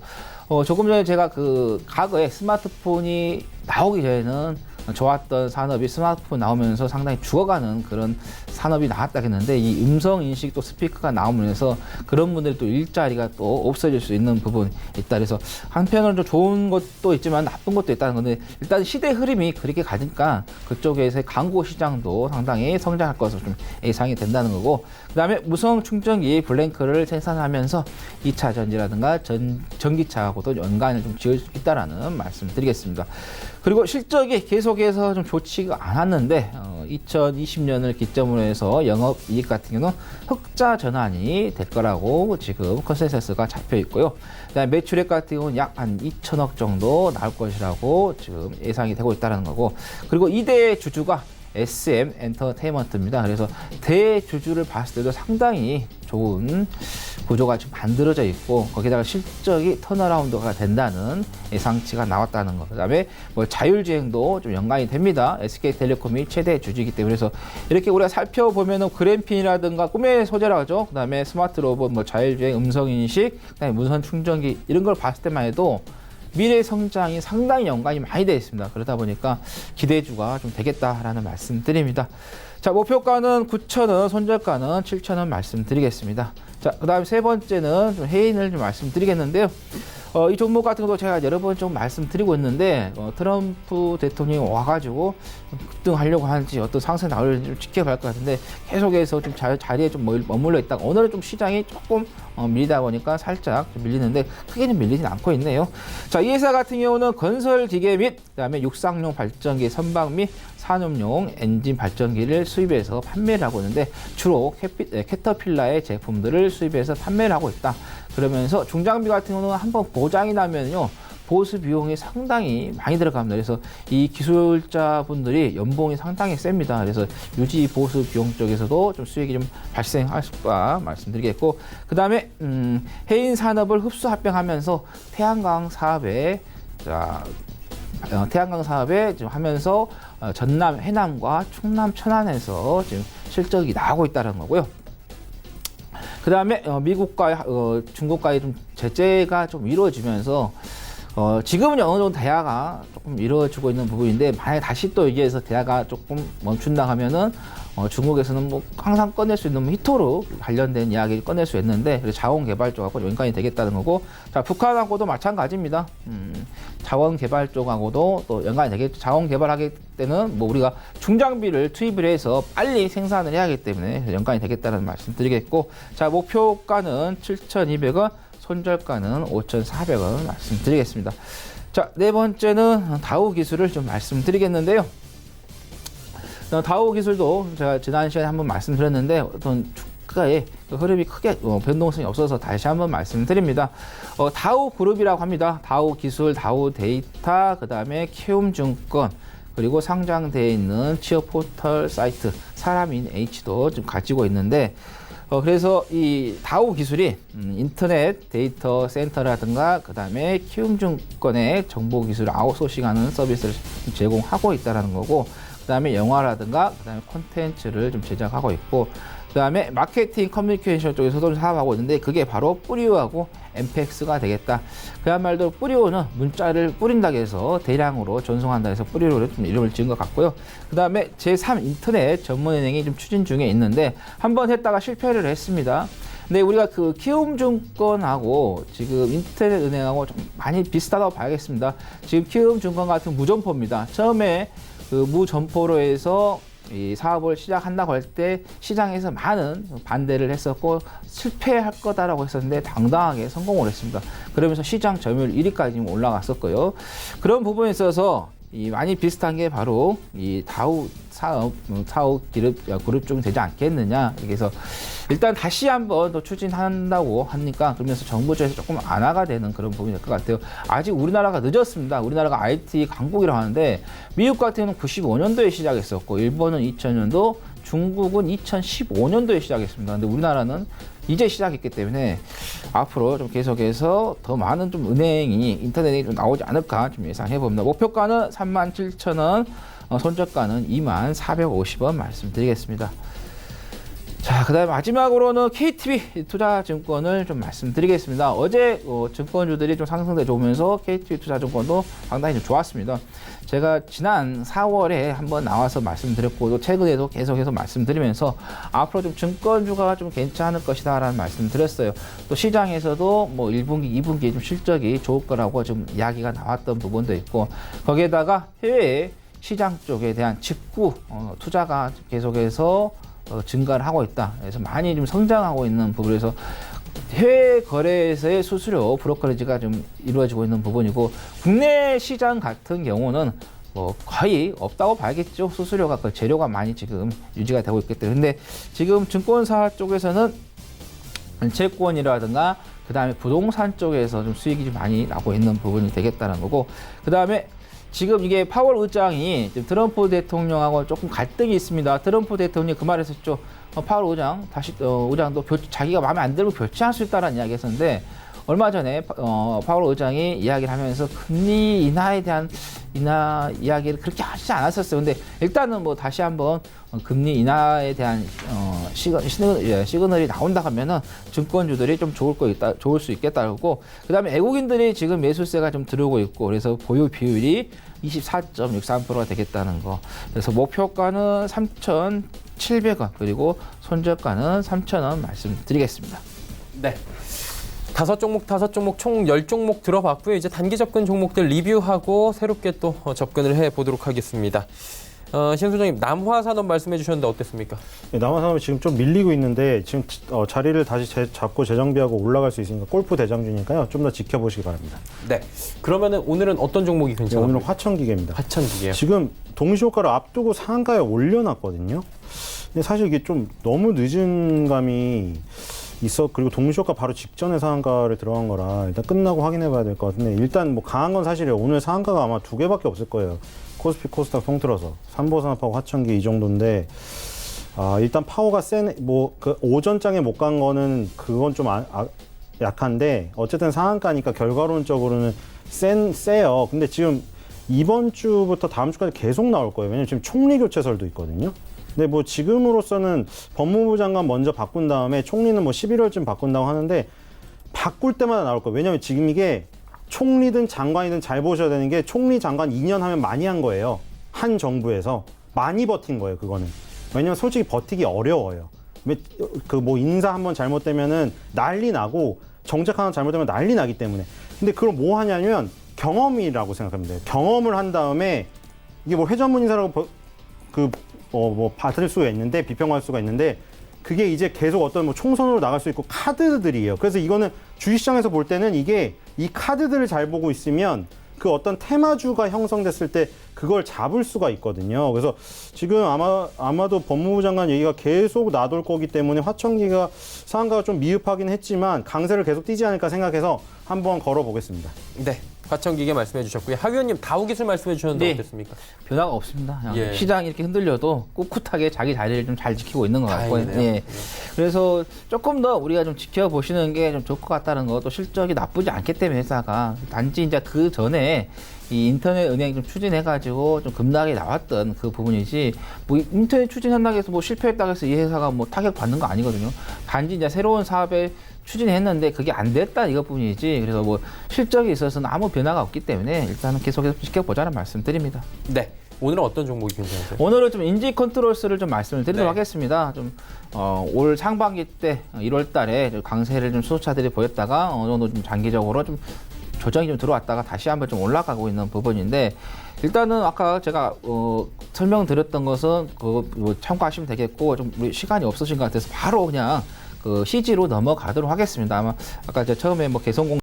조금 전에 제가 그 과거에 스마트폰이 나오기 전에는 좋았던 산업이 스마트폰 나오면서 상당히 죽어가는 그런 산업이 나왔다 했는데, 이 음성 인식 또 스피커가 나오면서 그런 분들이 또 일자리가 또 없어질 수 있는 부분이 있다. 그래서 한편으로는 좀 좋은 것도 있지만 나쁜 것도 있다는 건데, 일단 시대 흐름이 그렇게 가니까 그쪽에서의 광고 시장도 상당히 성장할 것으로 좀 예상이 된다는 거고, 그다음에 무선 충전기 블랭크를 생산하면서 2차 전지라든가 전기차하고도 연관을 좀 지을 수 있다라는 말씀드리겠습니다. 그리고 실적이 계속해서 좀 좋지가 않았는데 2020년을 기점으로 해서 영업이익 같은 경우는 흑자 전환이 될 거라고 지금 컨센서스가 잡혀 있고요. 그다음에 매출액 같은 경우는 약 한 2천억 정도 나올 것이라고 지금 예상이 되고 있다는 거고, 그리고 2대 주주가 SM 엔터테인먼트입니다. 그래서 대주주를 봤을 때도 상당히 좋은 구조가 지금 만들어져 있고, 거기다가 실적이 턴어라운드가 된다는 예상치가 나왔다는 거. 그다음에 뭐 자율주행도 좀 연관이 됩니다. SK텔레콤이 최대 주주이기 때문에. 그래서 이렇게 우리가 살펴보면은 그램핀이라든가 꿈의 소재라고 하죠. 그다음에 스마트 로봇, 뭐 자율주행, 음성인식, 그다음에 무선 충전기 이런 걸 봤을 때만 해도 미래 성장이 상당히 연관이 많이 되어 있습니다. 그러다 보니까 기대주가 좀 되겠다라는 말씀 드립니다. 자, 목표가는 9,000원, 손절가는 7,000원 말씀드리겠습니다. 자, 그 다음 세 번째는 좀 해인을 좀 말씀드리겠는데요. 이 종목 같은 것도 제가 여러 번 좀 말씀드리고 있는데, 트럼프 대통령이 와가지고 급등하려고 하는지 어떤 상승 나올지 좀 지켜봐야 할 것 같은데, 계속해서 좀 자리에 좀 머물러 있다가 오늘은 좀 시장이 조금 밀리다 보니까 살짝 좀 밀리는데 크게는 밀리진 않고 있네요. 자, 이 회사 같은 경우는 건설 기계 및 그다음에 육상용 발전기 선박 및 산업용 엔진 발전기를 수입해서 판매를 하고 있는데, 주로 캐터필라의 제품들을 수입해서 판매를 하고 있다. 그러면서 중장비 같은 경우는 한번 고장이 나면요, 보수 비용이 상당히 많이 들어갑니다. 그래서 이 기술자분들이 연봉이 상당히 셉니다. 그래서 유지 보수 비용 쪽에서도 좀 수익이 좀 발생할 수가 말씀드리겠고, 그 다음에 해인 산업을 흡수 합병하면서 태양광 사업에 지금 하면서 전남, 해남과 충남, 천안에서 지금 실적이 나오고 있다는 거고요. 그 다음에 미국과 중국과의 좀 제재가 좀 이루어지면서 지금은 어느 정도 대화가 조금 이루어지고 있는 부분인데, 만약에 다시 또 여기에서 대화가 조금 멈춘다 하면은 중국에서는 뭐 항상 꺼낼 수 있는 뭐 히토로 관련된 이야기를 꺼낼 수 있는데, 그래서 자원 개발 쪽하고 연관이 되겠다는 거고, 자, 북한하고도 마찬가지입니다. 자원 개발 쪽하고도 또 연관이 되겠죠. 자원 개발하기 때는 뭐 우리가 중장비를 투입을 해서 빨리 생산을 해야 하기 때문에 연관이 되겠다는 말씀 드리겠고, 자, 목표가는 7,200원, 손절가는 5,400원 말씀드리겠습니다. 자, 네 번째는 다우 기술을 좀 말씀드리겠는데요. 다우 기술도 제가 지난 시간에 한번 말씀드렸는데, 어떤 주가의 흐름이 크게 변동성이 없어서 다시 한번 말씀드립니다. 다우 그룹이라고 합니다. 다우 기술, 다우 데이터, 그 다음에 키움증권, 그리고 상장되어 있는 취업 포털 사이트 사람인 H도 좀 가지고 있는데, 그래서 이 다우 기술이 인터넷 데이터 센터라든가 그 다음에 키움증권의 정보 기술 아웃소싱하는 서비스를 제공하고 있다는 거고, 그 다음에 영화라든가 그 다음에 콘텐츠를 좀 제작하고 있고, 그 다음에 마케팅 커뮤니케이션 쪽에서도 사업하고 있는데, 그게 바로 뿌리오하고 엠팩스가 되겠다. 그야말로 뿌리오는 문자를 뿌린다고 해서 대량으로 전송한다 해서 뿌리오를 좀 이름을 지은 것 같고요. 그 다음에 제3 인터넷 전문은행이 좀 추진 중에 있는데, 한번 했다가 실패를 했습니다. 근데 우리가 그 키움증권하고 지금 인터넷은행하고 좀 많이 비슷하다고 봐야겠습니다. 지금 키움증권 같은 무점포입니다. 처음에 그 무점포로 해서 이 사업을 시작한다고 할 때 시장에서 많은 반대를 했었고 실패할 거다라고 했었는데 당당하게 성공을 했습니다. 그러면서 시장 점유율 1위까지 올라갔었고요. 그런 부분에 있어서 이 많이 비슷한 게 바로 이 다우 사업 그룹 중 되지 않겠느냐. 그래서 일단 다시 한번 더 추진한다고 하니까, 그러면서 정부 쪽에서 조금 안화가 되는 그런 부분이 될 것 같아요. 아직 우리나라가 늦었습니다. 우리나라가 IT 강국이라고 하는데, 미국 같은 경우는 95년도에 시작했었고, 일본은 2000년도, 중국은 2015년도에 시작했습니다. 근데 우리나라는 이제 시작했기 때문에 앞으로 좀 계속해서 더 많은 좀 은행이 인터넷이 좀 나오지 않을까 좀 예상해 봅니다. 목표가는 37,000원, 손절가는 2450원 말씀드리겠습니다. 자, 그 다음에 마지막으로는 KTB 투자증권을 좀 말씀드리겠습니다. 어제 증권주들이 좀 상승돼 좋으면서 KTB 투자증권도 상당히 좀 좋았습니다. 제가 지난 4월에 한번 나와서 말씀드렸고, 또 최근에도 계속해서 말씀드리면서 앞으로 좀 증권주가 좀 괜찮을 것이다 라는 말씀드렸어요. 또 시장에서도 뭐 1분기, 2분기 좀 실적이 좋을 거라고 좀 이야기가 나왔던 부분도 있고, 거기에다가 해외 시장 쪽에 대한 직구 투자가 계속해서 증가를 하고 있다. 그래서 많이 좀 성장하고 있는 부분에서 해외 거래에서의 수수료 브로커리지가 좀 이루어지고 있는 부분이고 국내 시장 같은 경우는 뭐 거의 없다고 봐야겠죠. 수수료가 그 재료가 많이 지금 유지가 되고 있기 때문에. 근데 지금 증권사 쪽에서는 채권이라든가 그 다음에 부동산 쪽에서 좀 수익이 좀 많이 나고 있는 부분이 되겠다는 거고, 그 다음에 지금 이게 파월 의장이 지금 트럼프 대통령하고 조금 갈등이 있습니다. 트럼프 대통령이 그 말했었죠. 파월 의장 의장도 자기가 마음에 안 들면 교체할 수 있다는 이야기 했었는데, 얼마 전에 파월 의장이 이야기를 하면서 금리 인하에 대한 이야기를 그렇게 하지 않았었어요. 근데 일단은 뭐 다시 한번 금리 인하에 대한 시그널이 나온다 하면은 증권주들이 좀 좋을 수 있겠다고. 그다음에 외국인들이 지금 매수세가 좀 들어오고 있고, 그래서 보유 비율이 24.63%가 되겠다는 거. 그래서 목표가는 3,700원, 그리고 손절가는 3,000원 말씀드리겠습니다. 네. 5종목 총 10종목 들어봤고요. 이제 단기 접근 종목들 리뷰하고 새롭게 또 접근을 해보도록 하겠습니다. 신 소장님, 남화산업 말씀해 주셨는데 어땠습니까? 네, 남아산업이 지금 좀 밀리고 있는데 지금 자리를 다시 잡고 재정비하고 올라갈 수 있으니까 골프 대장주니까요. 좀 더 지켜보시기 바랍니다. 네. 그러면은 오늘은 어떤 종목이 네, 괜찮아요? 오늘은 화천기계입니다. 화천기계요. 지금 동시효과를 앞두고 상한가에 올려놨거든요. 근데 사실 이게 좀 너무 늦은 감이 있어. 그리고 동시효과 바로 직전에 상한가를 들어간 거라 일단 끝나고 확인해 봐야 될 것 같은데, 일단 뭐 강한 건 사실이에요. 오늘 상한가가 아마 2개밖에 없을 거예요. 코스피 코스닥 통틀어서 삼보산업하고 화천기 이 정도인데, 일단 파워가 그 오전장에 못 간 거는 그건 좀 약한데, 어쨌든 상한가니까 결과론적으로는 세요. 근데 지금 이번 주부터 다음 주까지 계속 나올 거예요. 왜냐면 지금 총리 교체설도 있거든요. 근데 뭐 지금으로서는 법무부 장관 먼저 바꾼 다음에 총리는 뭐 11월쯤 바꾼다고 하는데, 바꿀 때마다 나올 거예요. 왜냐면 지금 이게 총리든 장관이든 잘 보셔야 되는 게, 총리 장관 2년 하면 많이 한 거예요. 한 정부에서 많이 버틴 거예요. 그거는. 왜냐면 솔직히 버티기 어려워요. 그 뭐 인사 한번 잘못되면은 난리 나고, 정책 하나 잘못되면 난리 나기 때문에. 근데 그걸 뭐 하냐면 경험이라고 생각하면 돼요. 경험을 한 다음에, 이게 뭐 회전문 인사라고 뭐 받을 수가 있는데, 비평할 수가 있는데, 그게 이제 계속 어떤 뭐 총선으로 나갈 수 있고 카드들이에요. 그래서 이거는 주식시장에서 볼 때는 이게 이 카드들을 잘 보고 있으면 그 어떤 테마주가 형성됐을 때 그걸 잡을 수가 있거든요. 그래서 지금 아마도 법무부 장관 얘기가 계속 나돌 거기 때문에 화천기가 상한가가 좀 미흡하긴 했지만 강세를 계속 띄지 않을까 생각해서 한번 걸어보겠습니다. 네. 화천기계 말씀해 주셨고요. 하 위원님, 다우기술 말씀해 주셨는데 네. 어땠습니까? 변화가 없습니다. 예. 시장이 이렇게 흔들려도 꿋꿋하게 자기 자리를 좀 잘 지키고 있는 것 같고요. 다행이네요. 예. 그래서 조금 더 우리가 좀 지켜보시는 게 좀 좋을 것 같다는 거, 또 실적이 나쁘지 않기 때문에 회사가, 단지 이제 그 전에 이 인터넷 은행 좀 추진해가지고 좀 급락이 나왔던 그 부분이지, 뭐 인터넷 추진한다고 해서 뭐 실패했다고 해서 이 회사가 뭐 타격 받는 거 아니거든요. 단지 이제 새로운 사업에 추진했는데 그게 안 됐다 이것뿐이지, 그래서 뭐 실적에 있어서는 아무 변화가 없기 때문에 일단은 계속해서 지켜보자는 말씀드립니다. 네. 오늘은 어떤 종목이 괜찮으세요? 오늘은 좀 인지 컨트롤스를 좀 말씀을 드리도록 네. 하겠습니다. 좀 올 상반기 때 1월 달에 강세를 좀 수소차들이 보였다가 어느 정도 좀 장기적으로 좀 조정이 좀 들어왔다가 다시 한번 좀 올라가고 있는 부분인데, 일단은 아까 제가 설명드렸던 것은 뭐 참고하시면 되겠고, 좀 우리 시간이 없으신 것 같아서 바로 그냥 그 CG로 넘어가도록 하겠습니다. 아마 아까 제가 처음에 뭐 개성공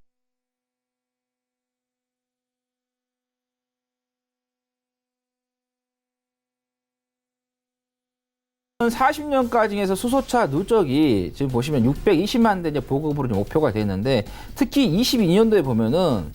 40년까지에서 수소차 누적이 지금 보시면 620만 대 이제 보급으로 좀 목표가 되어 있는데, 특히 22년도에 보면은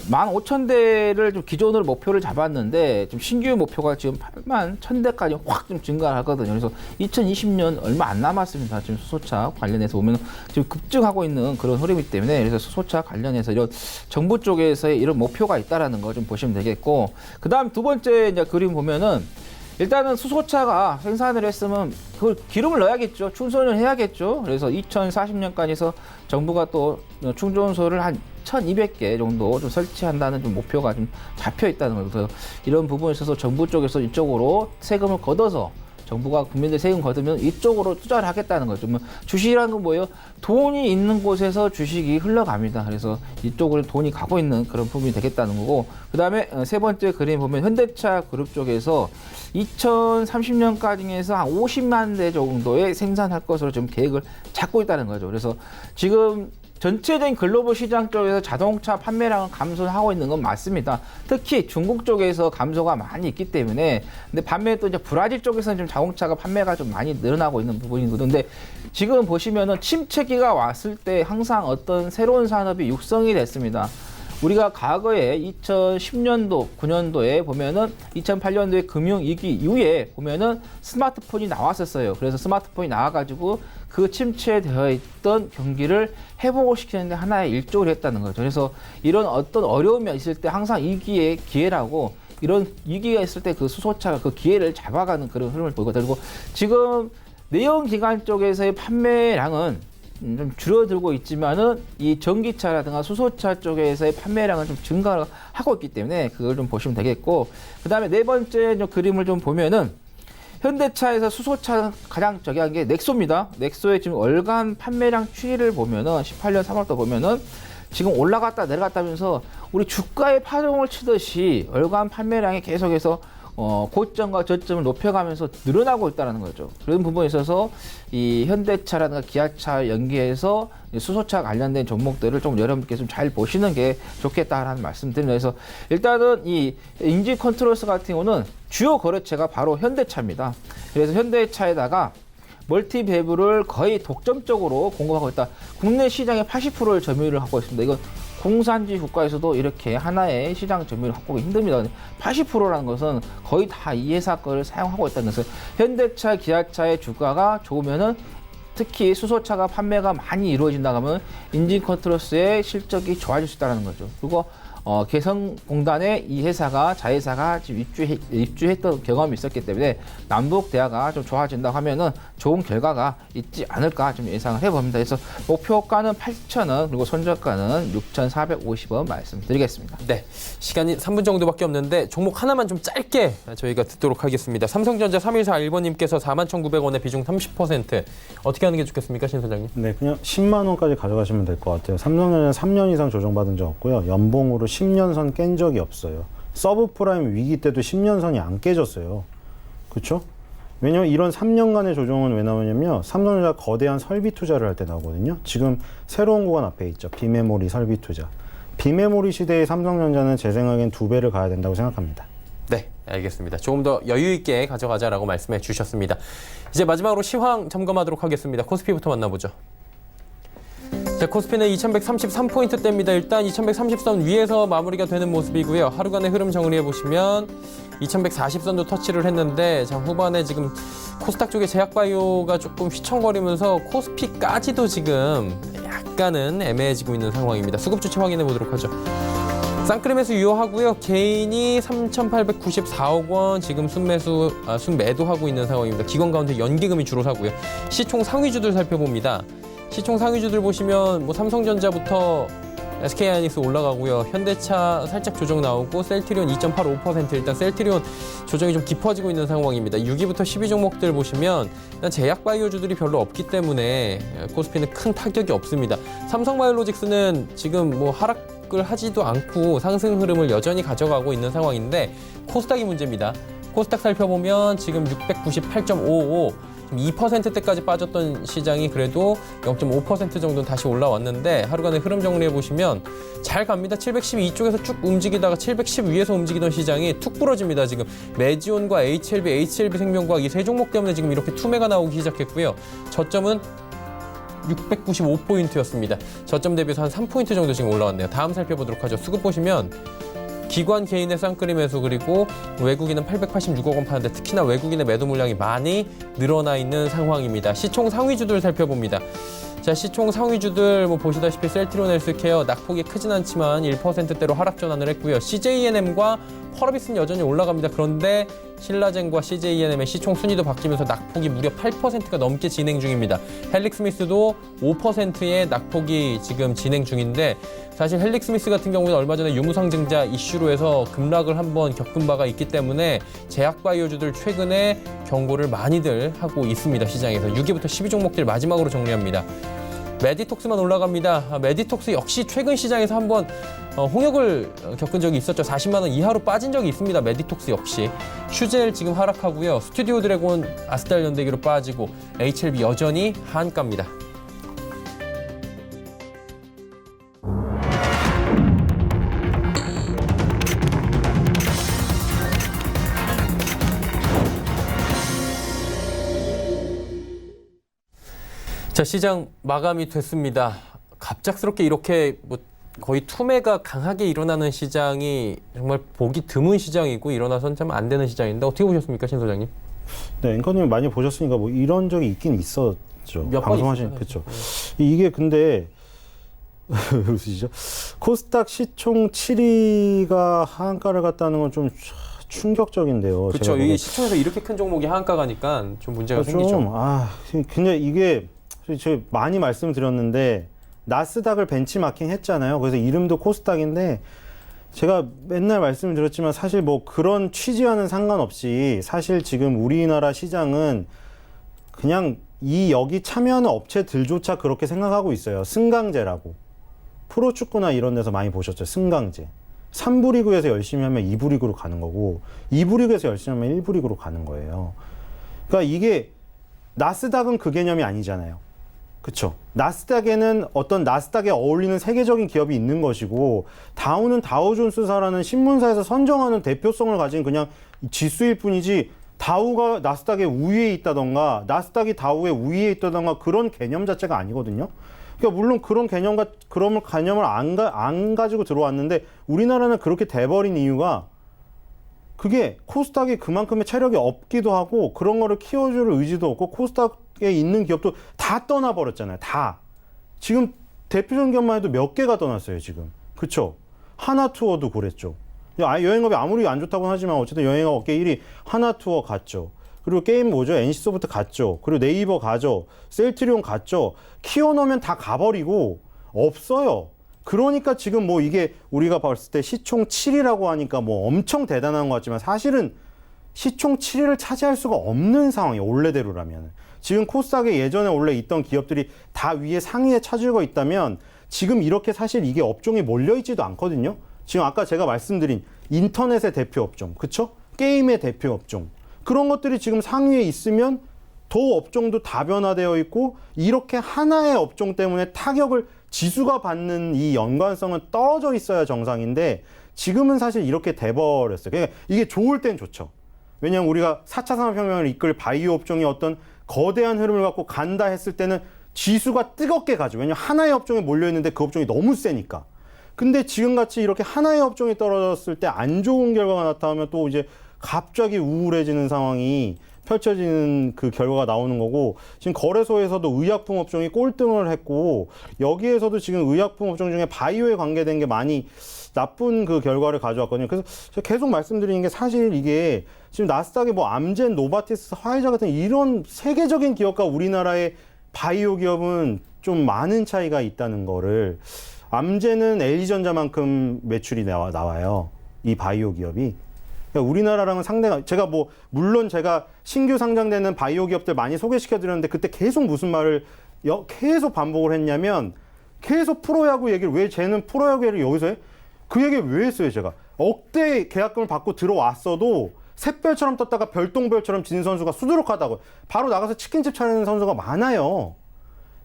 15,000대를 좀 기존으로 목표를 잡았는데, 좀 신규 목표가 지금 81,000대까지 확 좀 증가하거든요. 그래서 2020년 얼마 안 남았습니다. 지금 수소차 관련해서 보면 지금 급증하고 있는 그런 흐름이기 때문에, 그래서 수소차 관련해서 이런 정부 쪽에서의 이런 목표가 있다라는 거 좀 보시면 되겠고, 그 다음 두 번째 이제 그림 보면은, 일단은 수소차가 생산을 했으면 그걸 기름을 넣어야겠죠. 충전을 해야겠죠. 그래서 2040년까지 해서 정부가 또 충전소를 한 1,200개 정도 좀 설치한다는 좀 목표가 좀 잡혀 있다는 거예요. 그래서 이런 부분에 있어서 정부 쪽에서 이쪽으로 세금을 걷어서 정부가 국민들 세금 걷으면 이쪽으로 투자를 하겠다는 거죠. 주식이라는 건 뭐예요? 돈이 있는 곳에서 주식이 흘러갑니다. 그래서 이쪽으로 돈이 가고 있는 그런 부분이 되겠다는 거고, 그 다음에 세 번째 그림 보면 현대차 그룹 쪽에서 2030년까지 해서 한 50만 대 정도의 생산할 것으로 지금 계획을 잡고 있다는 거죠. 그래서 지금 전체적인 글로벌 시장 쪽에서 자동차 판매량은 감소하고 있는 건 맞습니다. 특히 중국 쪽에서 감소가 많이 있기 때문에, 근데 반면에 또 이제 브라질 쪽에서는 좀 자동차가 판매가 좀 많이 늘어나고 있는 부분이거든요. 근데 지금 보시면은 침체기가 왔을 때 항상 어떤 새로운 산업이 육성이 됐습니다. 우리가 과거에 2010년도, 9년도에 보면은 2008년도에 금융위기 이후에 보면은 스마트폰이 나왔었어요. 그래서 스마트폰이 나와가지고 그 침체되어 있던 경기를 회복을 시키는데 하나의 일조를 했다는 거죠. 그래서 이런 어떤 어려움이 있을 때 항상 위기의 기회라고, 이런 위기가 있을 때 그 수소차가 그 기회를 잡아가는 그런 흐름을 보이거든요. 그리고 지금 내연기관 쪽에서의 판매량은 좀 줄어들고 있지만은 이 전기차라든가 수소차 쪽에서의 판매량은 좀 증가를 하고 있기 때문에 그걸 좀 보시면 되겠고, 그 다음에 네 번째 그림을 좀 보면은 현대차에서 수소차 가장 저기한 게 넥소입니다. 넥소의 지금 월간 판매량 추이를 보면은 18년 3월도 보면은 지금 올라갔다 내려갔다 하면서 우리 주가의 파동을 치듯이 월간 판매량이 계속해서 고점과 저점을 높여가면서 늘어나고 있다는 거죠. 그런 부분에 있어서 이 현대차라든가 기아차 연계해서 수소차 관련된 종목들을 좀 여러분께 좀 잘 보시는 게 좋겠다라는 말씀드립니다. 그래서 일단은 이 인지 컨트롤스 같은 경우는 주요 거래처가 바로 현대차입니다. 그래서 현대차에다가 멀티밸브를 거의 독점적으로 공급하고 있다. 국내 시장의 80%를 점유를 하고 있습니다. 이건 공산주의 국가에서도 이렇게 하나의 시장 점유율을 확보하기 힘듭니다. 80%라는 것은 거의 다 이 회사 거를 사용하고 있다는 것은, 현대차, 기아차의 주가가 좋으면은 특히 수소차가 판매가 많이 이루어진다 하면 인진 컨트롤스의 실적이 좋아질 수 있다는 거죠. 그리고 개성공단에 이 회사가 자회사가 지금 입주했던 경험이 있었기 때문에 남북 대화가 좀 좋아진다고 하면은 좋은 결과가 있지 않을까 좀 예상을 해봅니다. 그래서 목표가는 8,000원, 그리고 손절가는 6,450원 말씀드리겠습니다. 네, 시간이 3분 정도밖에 없는데 종목 하나만 좀 짧게 저희가 듣도록 하겠습니다. 삼성전자 3141번님께서 41,900원에 비중 30%. 어떻게 하는 게 좋겠습니까, 신 소장님? 네, 그냥 10만 원까지 가져가시면 될 것 같아요. 삼성전자는 3년 이상 조정받은 적 없고요. 연봉으로 10년 선 깬 적이 없어요. 서브프라임 위기 때도 10년 선이 안 깨졌어요. 그렇죠? 왜냐면 이런 3년간의 조정은 왜 나오냐면 삼성전자가 거대한 설비 투자를 할 때 나오거든요. 지금 새로운 구간 앞에 있죠. 비메모리 설비 투자. 비메모리 시대의 삼성전자는 제 생각엔 2배를 가야 된다고 생각합니다. 네, 알겠습니다. 조금 더 여유 있게 가져가자라고 말씀해 주셨습니다. 이제 마지막으로 시황 점검하도록 하겠습니다. 코스피부터 만나보죠. 자, 코스피는 2133포인트대입니다. 일단 2130선 위에서 마무리가 되는 모습이고요. 하루간의 흐름 정리해보시면 2140선도 터치를 했는데, 자, 후반에 지금 코스닥 쪽에 제약바이오가 조금 휘청거리면서 코스피까지도 지금 약간은 애매해지고 있는 상황입니다. 수급 주체 확인해 보도록 하죠. 쌍끌이 매수 유효하고요. 개인이 3,894억 원 지금 순매도하고 있는 상황입니다. 기관 가운데 연기금이 주로 사고요. 시총 상위주들 살펴봅니다. 시총 상위주들 보시면 뭐 삼성전자부터 SK하이닉스 올라가고요. 현대차 살짝 조정 나오고 셀트리온 2.85%, 일단 셀트리온 조정이 좀 깊어지고 있는 상황입니다. 6위부터 10위 종목들 보시면 일단 제약바이오주들이 별로 없기 때문에 코스피는 큰 타격이 없습니다. 삼성바이오로직스는 지금 뭐 하락을 하지도 않고 상승 흐름을 여전히 가져가고 있는 상황인데 코스닥이 문제입니다. 코스닥 살펴보면 지금 698.55, 2%대까지 빠졌던 시장이 그래도 0.5% 정도는 다시 올라왔는데, 하루간의 흐름 정리해보시면 잘 갑니다. 712쪽에서 쭉 움직이다가 710 위에서 움직이던 시장이 툭 부러집니다. 지금 메지온과 HLB 생명과학 이 세 종목 때문에 지금 이렇게 투매가 나오기 시작했고요. 저점은 695포인트였습니다. 저점 대비해서 한 3포인트 정도 지금 올라왔네요. 다음 살펴보도록 하죠. 수급 보시면 기관 개인의 쌍끌이 매수, 그리고 외국인은 886억 원 파는데 특히나 외국인의 매도 물량이 많이 늘어나 있는 상황입니다. 시총 상위주들 살펴봅니다. 자, 시총 상위주들 뭐 보시다시피 셀트리온 헬스케어 낙폭이 크진 않지만 1%대로 하락 전환을 했고요. CJENM과 펄어비스는 여전히 올라갑니다. 그런데 신라젠과 CJENM의 시총 순위도 바뀌면서 낙폭이 무려 8%가 넘게 진행 중입니다. 헬릭스미스도 5%의 낙폭이 지금 진행 중인데 사실 헬릭스미스 같은 경우는 얼마 전에 유무상증자 이슈로 해서 급락을 한번 겪은 바가 있기 때문에 제약바이오주들 최근에 경고를 많이들 하고 있습니다. 시장에서 6위부터 12종목들 마지막으로 정리합니다. 메디톡스만 올라갑니다. 메디톡스 역시 최근 시장에서 한번 홍역을 겪은 적이 있었죠. 40만 원 이하로 빠진 적이 있습니다. 메디톡스 역시. 슈젤 지금 하락하고요. 스튜디오 드래곤 아스달 연대기로 빠지고 HLB 여전히 한가입니다. 자, 시장 마감이 됐습니다. 갑작스럽게 이렇게 뭐 거의 투매가 강하게 일어나는 시장이 정말 보기 드문 시장이고 일어나선 참 안 되는 시장인데 어떻게 보셨습니까, 신 소장님? 네, 앵커님 많이 보셨으니까 뭐 이런 적이 있긴 있었죠. 몇 번 방송하신 그렇죠. 이게 근데 왜 웃으시죠? 코스닥 시총 7위가 하한가를 갔다는 건 좀 충격적인데요. 그렇죠. 이게 시총에서 이렇게 큰 종목이 하한가 가니까 좀 문제가 좀, 생기죠. 근데 이게 제가 많이 말씀드렸는데 나스닥을 벤치마킹 했잖아요. 그래서 이름도 코스닥인데 제가 맨날 말씀드렸지만 사실 뭐 그런 취지와는 상관없이 사실 지금 우리나라 시장은 그냥 여기 참여하는 업체들조차 그렇게 생각하고 있어요. 승강제라고. 프로축구나 이런 데서 많이 보셨죠. 승강제. 3부 리그에서 열심히 하면 2부 리그로 가는 거고 2부 리그에서 열심히 하면 1부 리그로 가는 거예요. 그러니까 이게 나스닥은 그 개념이 아니잖아요. 그쵸. 나스닥에는 어떤 나스닥에 어울리는 세계적인 기업이 있는 것이고 다우는 다우존스사라는 신문사에서 선정하는 대표성을 가진 그냥 지수일 뿐이지 다우가 나스닥의 우위에 있다던가 나스닥이 다우의 우위에 있다던가 그런 개념 자체가 아니거든요. 그러니까 물론 그런 개념을 안 가지고 들어왔는데 우리나라는 그렇게 돼버린 이유가 그게 코스닥이 그만큼의 체력이 없기도 하고 그런 거를 키워줄 의지도 없고 코스닥에 있는 기업도 다 떠나버렸잖아요. 다. 지금 대표적인 기업만 해도 몇 개가 떠났어요, 지금. 그쵸? 하나투어도 그랬죠. 여행업이 아무리 안 좋다고는 하지만 어쨌든 여행업 업계 1위 하나투어 갔죠. 그리고 게임 뭐죠? NC소프트 갔죠. 그리고 네이버 가죠. 셀트리온 갔죠. 키워놓으면 다 가버리고 없어요. 그러니까 지금 뭐 이게 우리가 봤을 때 시총 7위라고 하니까 뭐 엄청 대단한 것 같지만 사실은 시총 7위를 차지할 수가 없는 상황이에요. 원래대로라면. 지금 코스닥에 예전에 원래 있던 기업들이 다 위에 상위에 차지고 있다면 지금 이렇게 사실 이게 업종이 몰려있지도 않거든요. 지금 아까 제가 말씀드린 인터넷의 대표 업종, 그쵸? 게임의 대표 업종. 그런 것들이 지금 상위에 있으면 도 업종도 다변화되어 있고 이렇게 하나의 업종 때문에 타격을 지수가 받는 이 연관성은 떨어져 있어야 정상인데 지금은 사실 이렇게 돼버렸어요. 그러니까 이게 좋을 땐 좋죠. 왜냐하면 우리가 4차 산업혁명을 이끌 바이오 업종이 어떤 거대한 흐름을 갖고 간다 했을 때는 지수가 뜨겁게 가죠. 왜냐하면 하나의 업종에 몰려있는데 그 업종이 너무 세니까. 근데 지금같이 이렇게 하나의 업종이 떨어졌을 때 안 좋은 결과가 나타나면 또 이제 갑자기 우울해지는 상황이 펼쳐지는 그 결과가 나오는 거고 지금 거래소에서도 의약품 업종이 꼴등을 했고 여기에서도 지금 의약품 업종 중에 바이오에 관계된 게 많이 나쁜 그 결과를 가져왔거든요. 그래서 제가 계속 말씀드리는 게 사실 이게 지금 나스닥에 뭐 암젠, 노바티스, 화이자 같은 이런 세계적인 기업과 우리나라의 바이오 기업은 좀 많은 차이가 있다는 거를 암젠은 LG전자만큼 매출이 나와요. 이 바이오 기업이. 그러니까 우리나라랑은 상대가 제가 뭐 물론 제가 신규 상장되는 바이오 기업들 많이 소개시켜 드렸는데 그때 계속 무슨 말을 계속 반복을 했냐면 계속 프로야구 얘기를 왜 쟤는 프로야구 얘기를 여기서 해? 그 얘기를 왜 했어요 제가? 억대 계약금을 받고 들어왔어도 샛별처럼 떴다가 별똥별처럼 지는 선수가 수두룩하다고 바로 나가서 치킨집 차리는 선수가 많아요.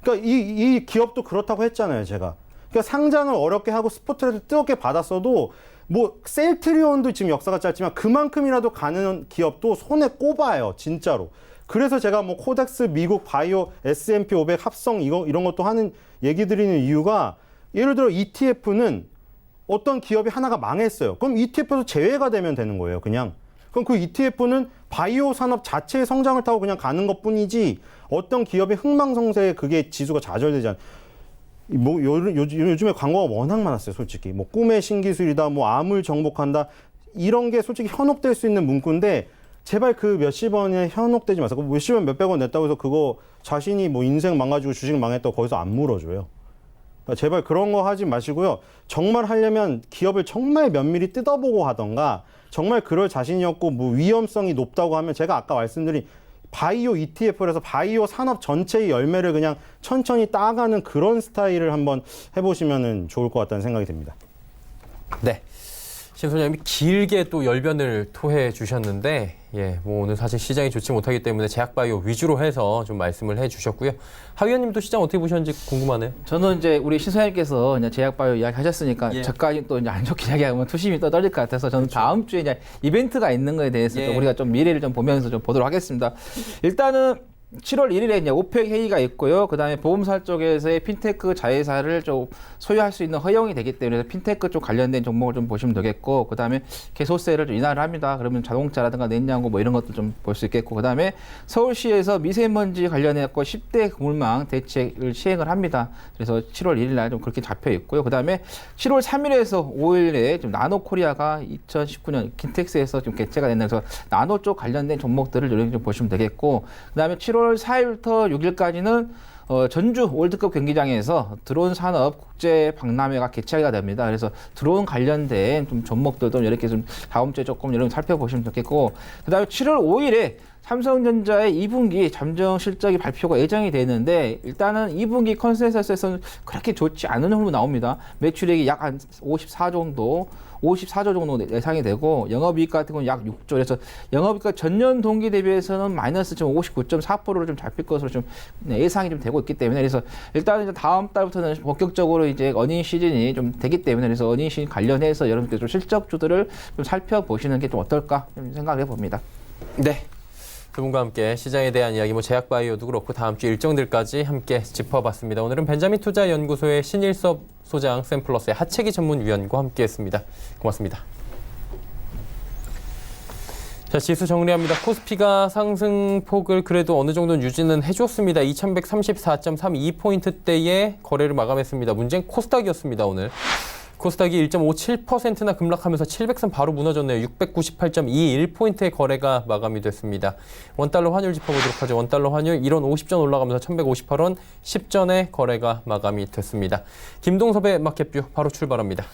그러니까 이 기업도 그렇다고 했잖아요 제가. 그러니까 상장을 어렵게 하고 스포트라이트 뜨겁게 받았어도 뭐 셀트리온도 지금 역사가 짧지만 그만큼이라도 가는 기업도 손에 꼽아요 진짜로. 그래서 제가 뭐 코덱스, 미국 바이오, S&P 500 합성 이런 것도 하는 얘기 드리는 이유가 예를 들어 ETF는 어떤 기업이 하나가 망했어요. 그럼 ETF에서 제외가 되면 되는 거예요 그냥. 그럼 그 ETF는 바이오 산업 자체의 성장을 타고 그냥 가는 것뿐이지 어떤 기업의 흥망성쇠에 그게 지수가 좌절되지 않아요. 뭐 요즘에 광고가 워낙 많았어요, 솔직히. 뭐 꿈의 신기술이다, 뭐 암을 정복한다, 이런 게 솔직히 현혹될 수 있는 문구인데 제발 그 몇십 원에 현혹되지 마세요. 몇십 원, 몇백 원 냈다고 해서 그거 자신이 뭐 인생 망가지고 주식 망했다고 거기서 안 물어줘요. 그러니까 제발 그런 거 하지 마시고요. 정말 하려면 기업을 정말 면밀히 뜯어보고 하던가, 정말 그럴 자신이 없고 뭐 위험성이 높다고 하면 제가 아까 말씀드린 바이오 ETF라서 바이오 산업 전체의 열매를 그냥 천천히 따가는 그런 스타일을 한번 해보시면 좋을 것 같다는 생각이 듭니다. 네. 신 소장님이 길게 또 열변을 토해 주셨는데, 예, 뭐 오늘 사실 시장이 좋지 못하기 때문에 제약바이오 위주로 해서 좀 말씀을 해 주셨고요. 하 위원님도 시장 어떻게 보셨는지 궁금하네요. 저는 이제 우리 신 소장님께서 이제 제약바이오 이야기 하셨으니까 저까지 또 이제 안 좋게 이야기하면 투심이 또 떨릴 것 같아서 저는 다음 주에 이제 이벤트가 있는 거에 대해서 또 우리가 좀 미래를 좀 보면서 좀 보도록 하겠습니다. 일단은 7월 1일에 이제 오펙 회의가 있고요. 그다음에 보험사 쪽에서의 핀테크 자회사를 좀 소유할 수 있는 허용이 되기 때문에 핀테크 쪽 관련된 종목을 좀 보시면 되겠고, 그다음에 개소세를 좀 인하를 합니다. 그러면 자동차라든가 냉장고 뭐 이런 것도 좀 볼 수 있겠고, 그다음에 서울시에서 미세먼지 관련해서 10대 그물망 대책을 시행을 합니다. 그래서 7월 1일 날 좀 그렇게 잡혀 있고요. 그다음에 7월 3일에서 5일에 좀 나노코리아가 2019년 킨텍스에서 좀 개최가 됐는데, 그래서 나노 쪽 관련된 종목들을 이렇게 좀 보시면 되겠고, 그다음에 7월 4일부터 6일까지는 전주 월드컵 경기장에서 드론 산업 국제 박람회가 개최가 됩니다. 그래서 드론 관련된 좀 종목들도 이렇게 좀 다음 주에 조금 여러분 살펴보시면 좋겠고, 그다음에 7월 5일에 삼성전자의 2분기 잠정 실적이 발표가 예정이 되는데, 일단은 2분기 컨센서스에서는 그렇게 좋지 않은 흐름이 나옵니다. 매출액이 약 한 54조 정도 예상이 되고, 영업이익 같은 건 약 6조. 그래서 영업이익 전년 동기 대비해서는 마이너스 좀 59.4%로 좀 잡힐 것으로 좀 예상이 좀 되고 있기 때문에, 그래서 일단은 다음 달부터는 본격적으로 이제 어닝 시즌이 좀 되기 때문에, 그래서 어닝 시즌 관련해서 여러분께 좀 실적주들을 좀 살펴보시는 게 좀 어떨까 좀 생각을 해봅니다. 네. 두 분과 함께 시장에 대한 이야기, 뭐 제약바이오도 그렇고 다음 주 일정들까지 함께 짚어봤습니다. 오늘은 벤자민 투자연구소의 신일섭 소장, 샘플러스의 하채기 전문위원과 함께했습니다. 고맙습니다. 자, 지수 정리합니다. 코스피가 상승폭을 그래도 어느 정도는 유지는 해줬습니다. 2134.32포인트대에 거래를 마감했습니다. 문제는 코스닥이었습니다, 오늘. 코스닥이 1.57%나 급락하면서 700선 바로 무너졌네요. 698.21포인트의 거래가 마감이 됐습니다. 원달러 환율 짚어보도록 하죠. 원달러 환율 1원 50전 올라가면서 1158원 10전의 거래가 마감이 됐습니다. 김동섭의 마켓뷰 바로 출발합니다.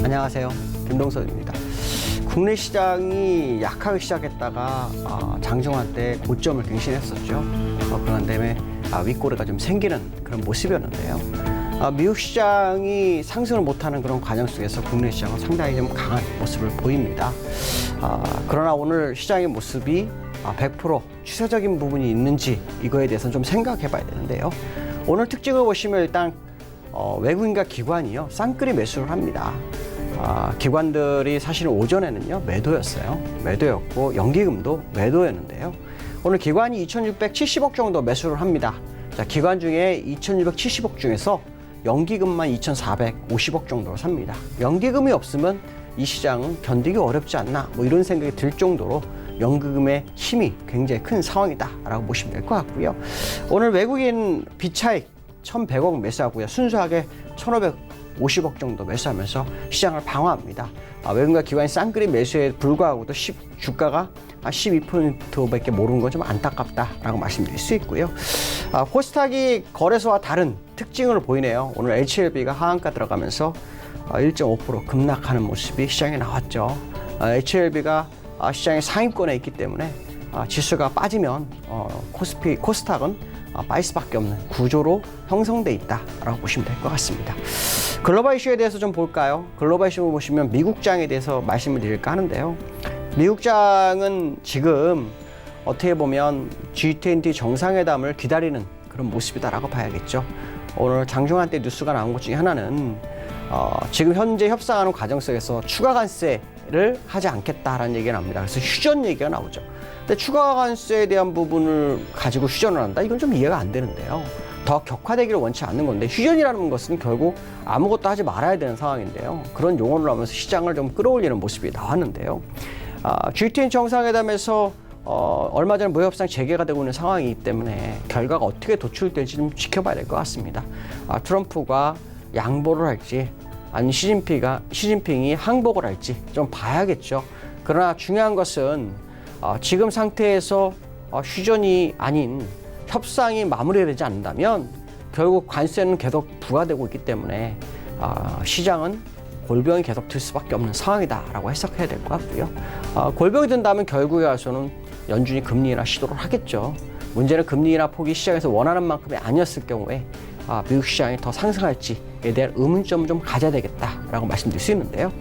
안녕하세요. 김동섭입니다. 국내 시장이 약하게 시작했다가 장중한 때 고점을 갱신했었죠. 그런 다음에 윗꼬리가 좀 생기는 그런 모습이었는데요. 미국 시장이 상승을 못하는 그런 과정 속에서 국내 시장은 상당히 좀 강한 모습을 보입니다. 그러나 오늘 시장의 모습이 100% 추세적인 부분이 있는지 이거에 대해서는 좀 생각해 봐야 되는데요. 오늘 특징을 보시면 일단 외국인과 기관이요 쌍끌이 매수를 합니다. 기관들이 사실은 오전에는요 매도였어요. 매도였고 연기금도 매도였는데요. 오늘 기관이 2,670억 정도 매수를 합니다. 자, 기관 중에 2,670억 중에서 연기금만 2,450억 정도로 삽니다. 연기금이 없으면 이 시장은 견디기 어렵지 않나 뭐 이런 생각이 들 정도로 연기금의 힘이 굉장히 큰 상황이다라고 보시면 될 것 같고요. 오늘 외국인 비차익 1,100억 매수하고요. 순수하게 1,550억 정도 매수하면서 시장을 방어합니다. 외국인과 기관이 쌍끌이 매수에 불구하고도 주가가 12%밖에 모르는 건 좀 안타깝다라고 말씀드릴 수 있고요. 코스닥이 거래소와 다른 특징을 보이네요. 오늘 HLB가 하한가 들어가면서 1.5% 급락하는 모습이 시장에 나왔죠. HLB가 시장의 상위권에 있기 때문에 지수가 빠지면 코스닥은 빠질 수밖에 없는 구조로 형성돼 있다라고 보시면 될 것 같습니다. 글로벌 이슈에 대해서 좀 볼까요? 글로벌 이슈를 보시면 미국장에 대해서 말씀을 드릴까 하는데요. 미국장은 지금 어떻게 보면 G20 정상회담을 기다리는 그런 모습이다라고 봐야겠죠. 오늘 장중한 때 뉴스가 나온 것 중에 하나는 지금 현재 협상하는 과정 속에서 추가 관세를 하지 않겠다라는 얘기가 나옵니다. 그래서 휴전 얘기가 나오죠. 근데 추가 관세에 대한 부분을 가지고 휴전을 한다? 이건 좀 이해가 안 되는데요. 더 격화되기를 원치 않는 건데 휴전이라는 것은 결국 아무것도 하지 말아야 되는 상황인데요. 그런 용어를 하면서 시장을 좀 끌어올리는 모습이 나왔는데요. G20 정상회담에서 얼마 전에 무역협상 재개가 되고 있는 상황이기 때문에 결과가 어떻게 도출될지 좀 지켜봐야 될 것 같습니다. 트럼프가 양보를 할지 아니 시진핑이 항복을 할지 좀 봐야겠죠. 그러나 중요한 것은 지금 상태에서 휴전이 아닌 협상이 마무리되지 않는다면 결국 관세는 계속 부과되고 있기 때문에 시장은 골병이 계속 들 수밖에 없는 상황이다라고 해석해야 될 것 같고요. 골병이 든다면 결국에 와서는 연준이 금리 인하 시도를 하겠죠. 문제는 금리 인하 폭이 시장에서 원하는 만큼이 아니었을 경우에 미국 시장이 더 상승할지에 대한 의문점을 좀 가져야 되겠다라고 말씀드릴 수 있는데요.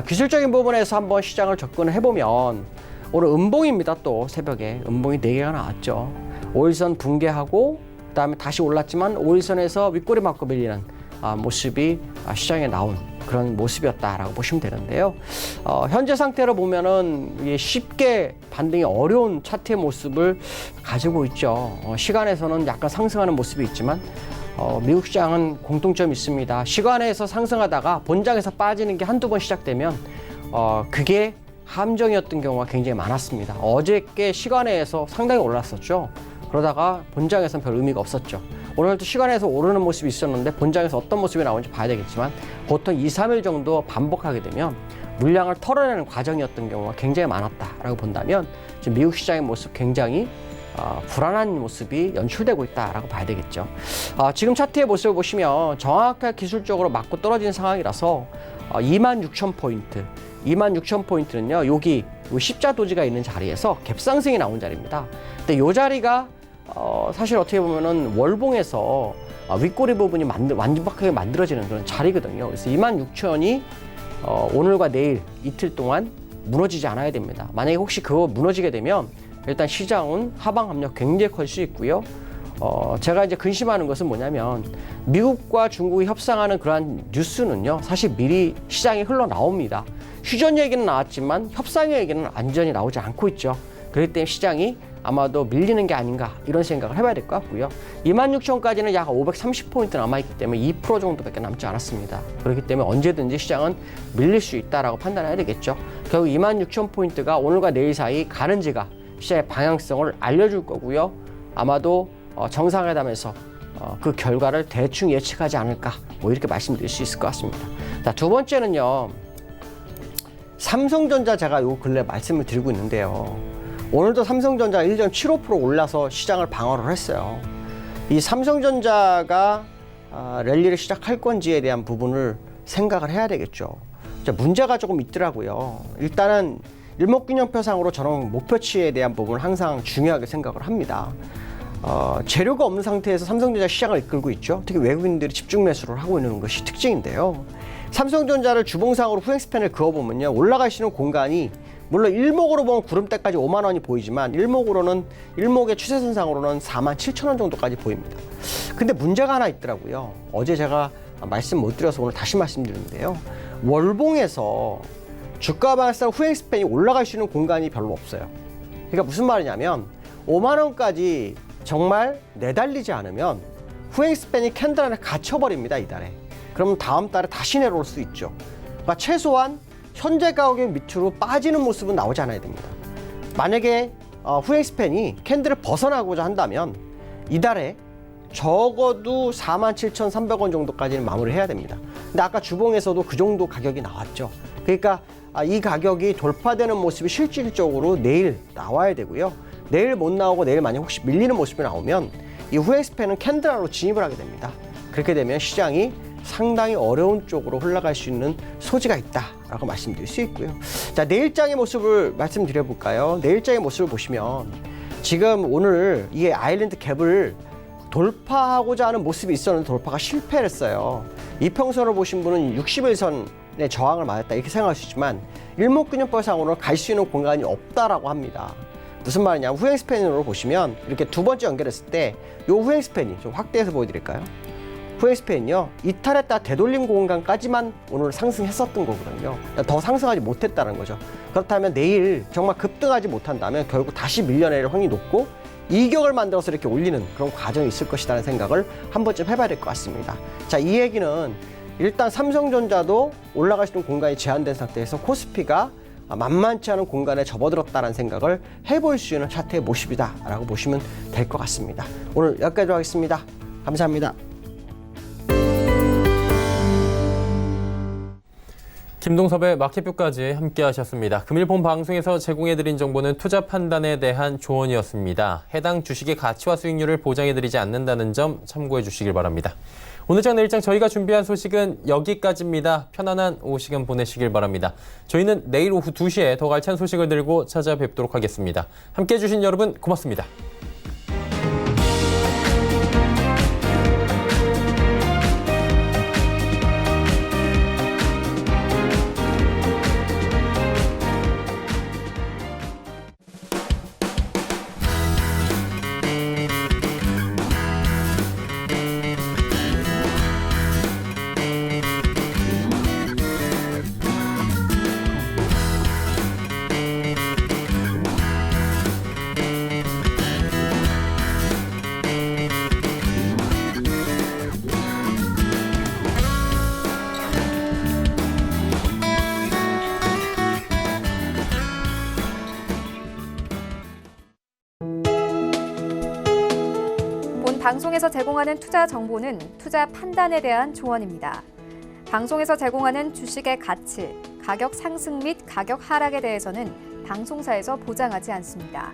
기술적인 부분에서 한번 시장을 접근을 해보면 오늘 음봉입니다. 또 새벽에 음봉이 4개가 나왔죠. 5일선 붕괴하고 그다음에 다시 올랐지만 5일선에서 윗꼬리 맞고 밀리는 모습이 시장에 나온 그런 모습이었다라고 보시면 되는데요. 현재 상태로 보면은 쉽게 반등이 어려운 차트의 모습을 가지고 있죠. 시간에서는 약간 상승하는 모습이 있지만 미국 시장은 공통점이 있습니다. 시간에서 상승하다가 본장에서 빠지는 게 한두 번 시작되면 그게 함정이었던 경우가 굉장히 많았습니다. 어저께 시간에서 상당히 올랐었죠. 그러다가 본장에서는 별 의미가 없었죠. 오늘도 시간에서 오르는 모습이 있었는데 본장에서 어떤 모습이 나오는지 봐야 되겠지만 보통 2, 3일 정도 반복하게 되면 물량을 털어내는 과정이었던 경우가 굉장히 많았다라고 본다면 지금 미국 시장의 모습 굉장히 불안한 모습이 연출되고 있다라고 봐야 되겠죠. 지금 차트의 모습을 보시면 정확하게 기술적으로 맞고 떨어지는 상황이라서 26,000포인트 26,000포인트는요 여기 십자 도지가 있는 자리에서 갭상승이 나온 자리입니다. 근데 이 자리가 사실 어떻게 보면은 월봉에서 윗꼬리 부분이 완벽하게 만들어지는 그런 자리거든요. 그래서 26,000이 오늘과 내일 이틀 동안 무너지지 않아야 됩니다. 만약에 혹시 그거 무너지게 되면 일단 시장은 하방 압력 굉장히 클 수 있고요. 제가 이제 근심하는 것은 뭐냐면 미국과 중국이 협상하는 그러한 뉴스는요 사실 미리 시장에 흘러나옵니다. 휴전 얘기는 나왔지만 협상 얘기는 완전히 나오지 않고 있죠. 그렇기 때문에 시장이 아마도 밀리는 게 아닌가 이런 생각을 해봐야 될 것 같고요. 26,000까지는 약 530포인트 남아있기 때문에 2% 정도밖에 남지 않았습니다. 그렇기 때문에 언제든지 시장은 밀릴 수 있다라고 판단해야 되겠죠. 결국 26,000포인트가 오늘과 내일 사이 가는지가 시장의 방향성을 알려줄 거고요. 아마도 정상회담에서 그 결과를 대충 예측하지 않을까 뭐 이렇게 말씀드릴 수 있을 것 같습니다. 자, 두 번째는요. 삼성전자 제가 요 근래 말씀을 드리고 있는데요. 오늘도 삼성전자 1.75% 올라서 시장을 방어를 했어요. 이 삼성전자가 랠리를 시작할 건지에 대한 부분을 생각을 해야 되겠죠. 문제가 조금 있더라고요. 일단은 일목균형표상으로 저는 목표치에 대한 부분을 항상 중요하게 생각을 합니다. 재료가 없는 상태에서 삼성전자 시장을 이끌고 있죠. 특히 외국인들이 집중 매수를 하고 있는 것이 특징인데요. 삼성전자를 주봉상으로 후행스팬을 그어보면요. 올라갈 수 있는 공간이 물론 일목으로 보면 구름대까지 5만 원이 보이지만 일목의 추세선상으로는 4만 7천 원 정도까지 보입니다. 근데 문제가 하나 있더라고요. 어제 제가 말씀 못 드려서 오늘 다시 말씀드리는데요. 월봉에서 주가 방향성 후행스팬이 올라갈 수 있는 공간이 별로 없어요. 그러니까 무슨 말이냐면 5만 원까지 정말 내달리지 않으면 후행스팬이 캔들 안에 갇혀버립니다. 이달에. 그러면 다음 달에 다시 내려올 수 있죠. 그러니까 최소한 현재 가격의 밑으로 빠지는 모습은 나오지 않아야 됩니다. 만약에 후행스팬이 캔들을 벗어나고자 한다면 이달에 적어도 47,300원 정도까지는 마무리해야 됩니다. 근데 아까 주봉에서도 그 정도 가격이 나왔죠. 그러니까 이 가격이 돌파되는 모습이 실질적으로 내일 나와야 되고요. 내일 못 나오고 내일 만약 혹시 밀리는 모습이 나오면 이 후행스팬은 캔들 안으로 진입을 하게 됩니다. 그렇게 되면 시장이 상당히 어려운 쪽으로 흘러갈 수 있는 소지가 있다라고 말씀드릴 수 있고요. 자, 내일장의 모습을 말씀드려 볼까요? 내일장의 모습을 보시면 지금 오늘 이 아일랜드 갭을 돌파하고자 하는 모습이 있었는데 돌파가 실패를 했어요. 이평선을 보신 분은 60일선의 저항을 맞았다 이렇게 생각할 수 있지만 일목균형법상으로는 갈 수 있는 공간이 없다라고 합니다. 무슨 말이냐? 후행스팬으로 보시면 이렇게 두 번째 연결했을 때 이 후행스팬이 좀 확대해서 보여드릴까요? 후행스팬이요, 이탈했다 되돌림 공간까지만 오늘 상승했었던 거거든요. 더 상승하지 못했다는 거죠. 그렇다면 내일 정말 급등하지 못한다면 결국 다시 밀려내릴 확률이 높고 이격을 만들어서 이렇게 올리는 그런 과정이 있을 것이라는 생각을 한 번쯤 해봐야 될 것 같습니다. 자, 이 얘기는 일단 삼성전자도 올라갈 수 있는 공간이 제한된 상태에서 코스피가 만만치 않은 공간에 접어들었다는 생각을 해볼 수 있는 차트의 모습이다라고 보시면 될 것 같습니다. 오늘 여기까지 하겠습니다. 감사합니다. 김동섭의 마켓뷰까지 함께 하셨습니다. 금일 본 방송에서 제공해드린 정보는 투자 판단에 대한 조언이었습니다. 해당 주식의 가치와 수익률을 보장해드리지 않는다는 점 참고해 주시길 바랍니다. 오늘장 내일장 저희가 준비한 소식은 여기까지입니다. 편안한 오후 시간 보내시길 바랍니다. 저희는 내일 오후 2시에 더 알찬 소식을 들고 찾아뵙도록 하겠습니다. 함께해 주신 여러분 고맙습니다. 방송에서 제공하는 투자 정보는 투자 판단에 대한 조언입니다. 방송에서 제공하는 주식의 가치, 가격 상승 및 가격 하락에 대해서는 방송사에서 보장하지 않습니다.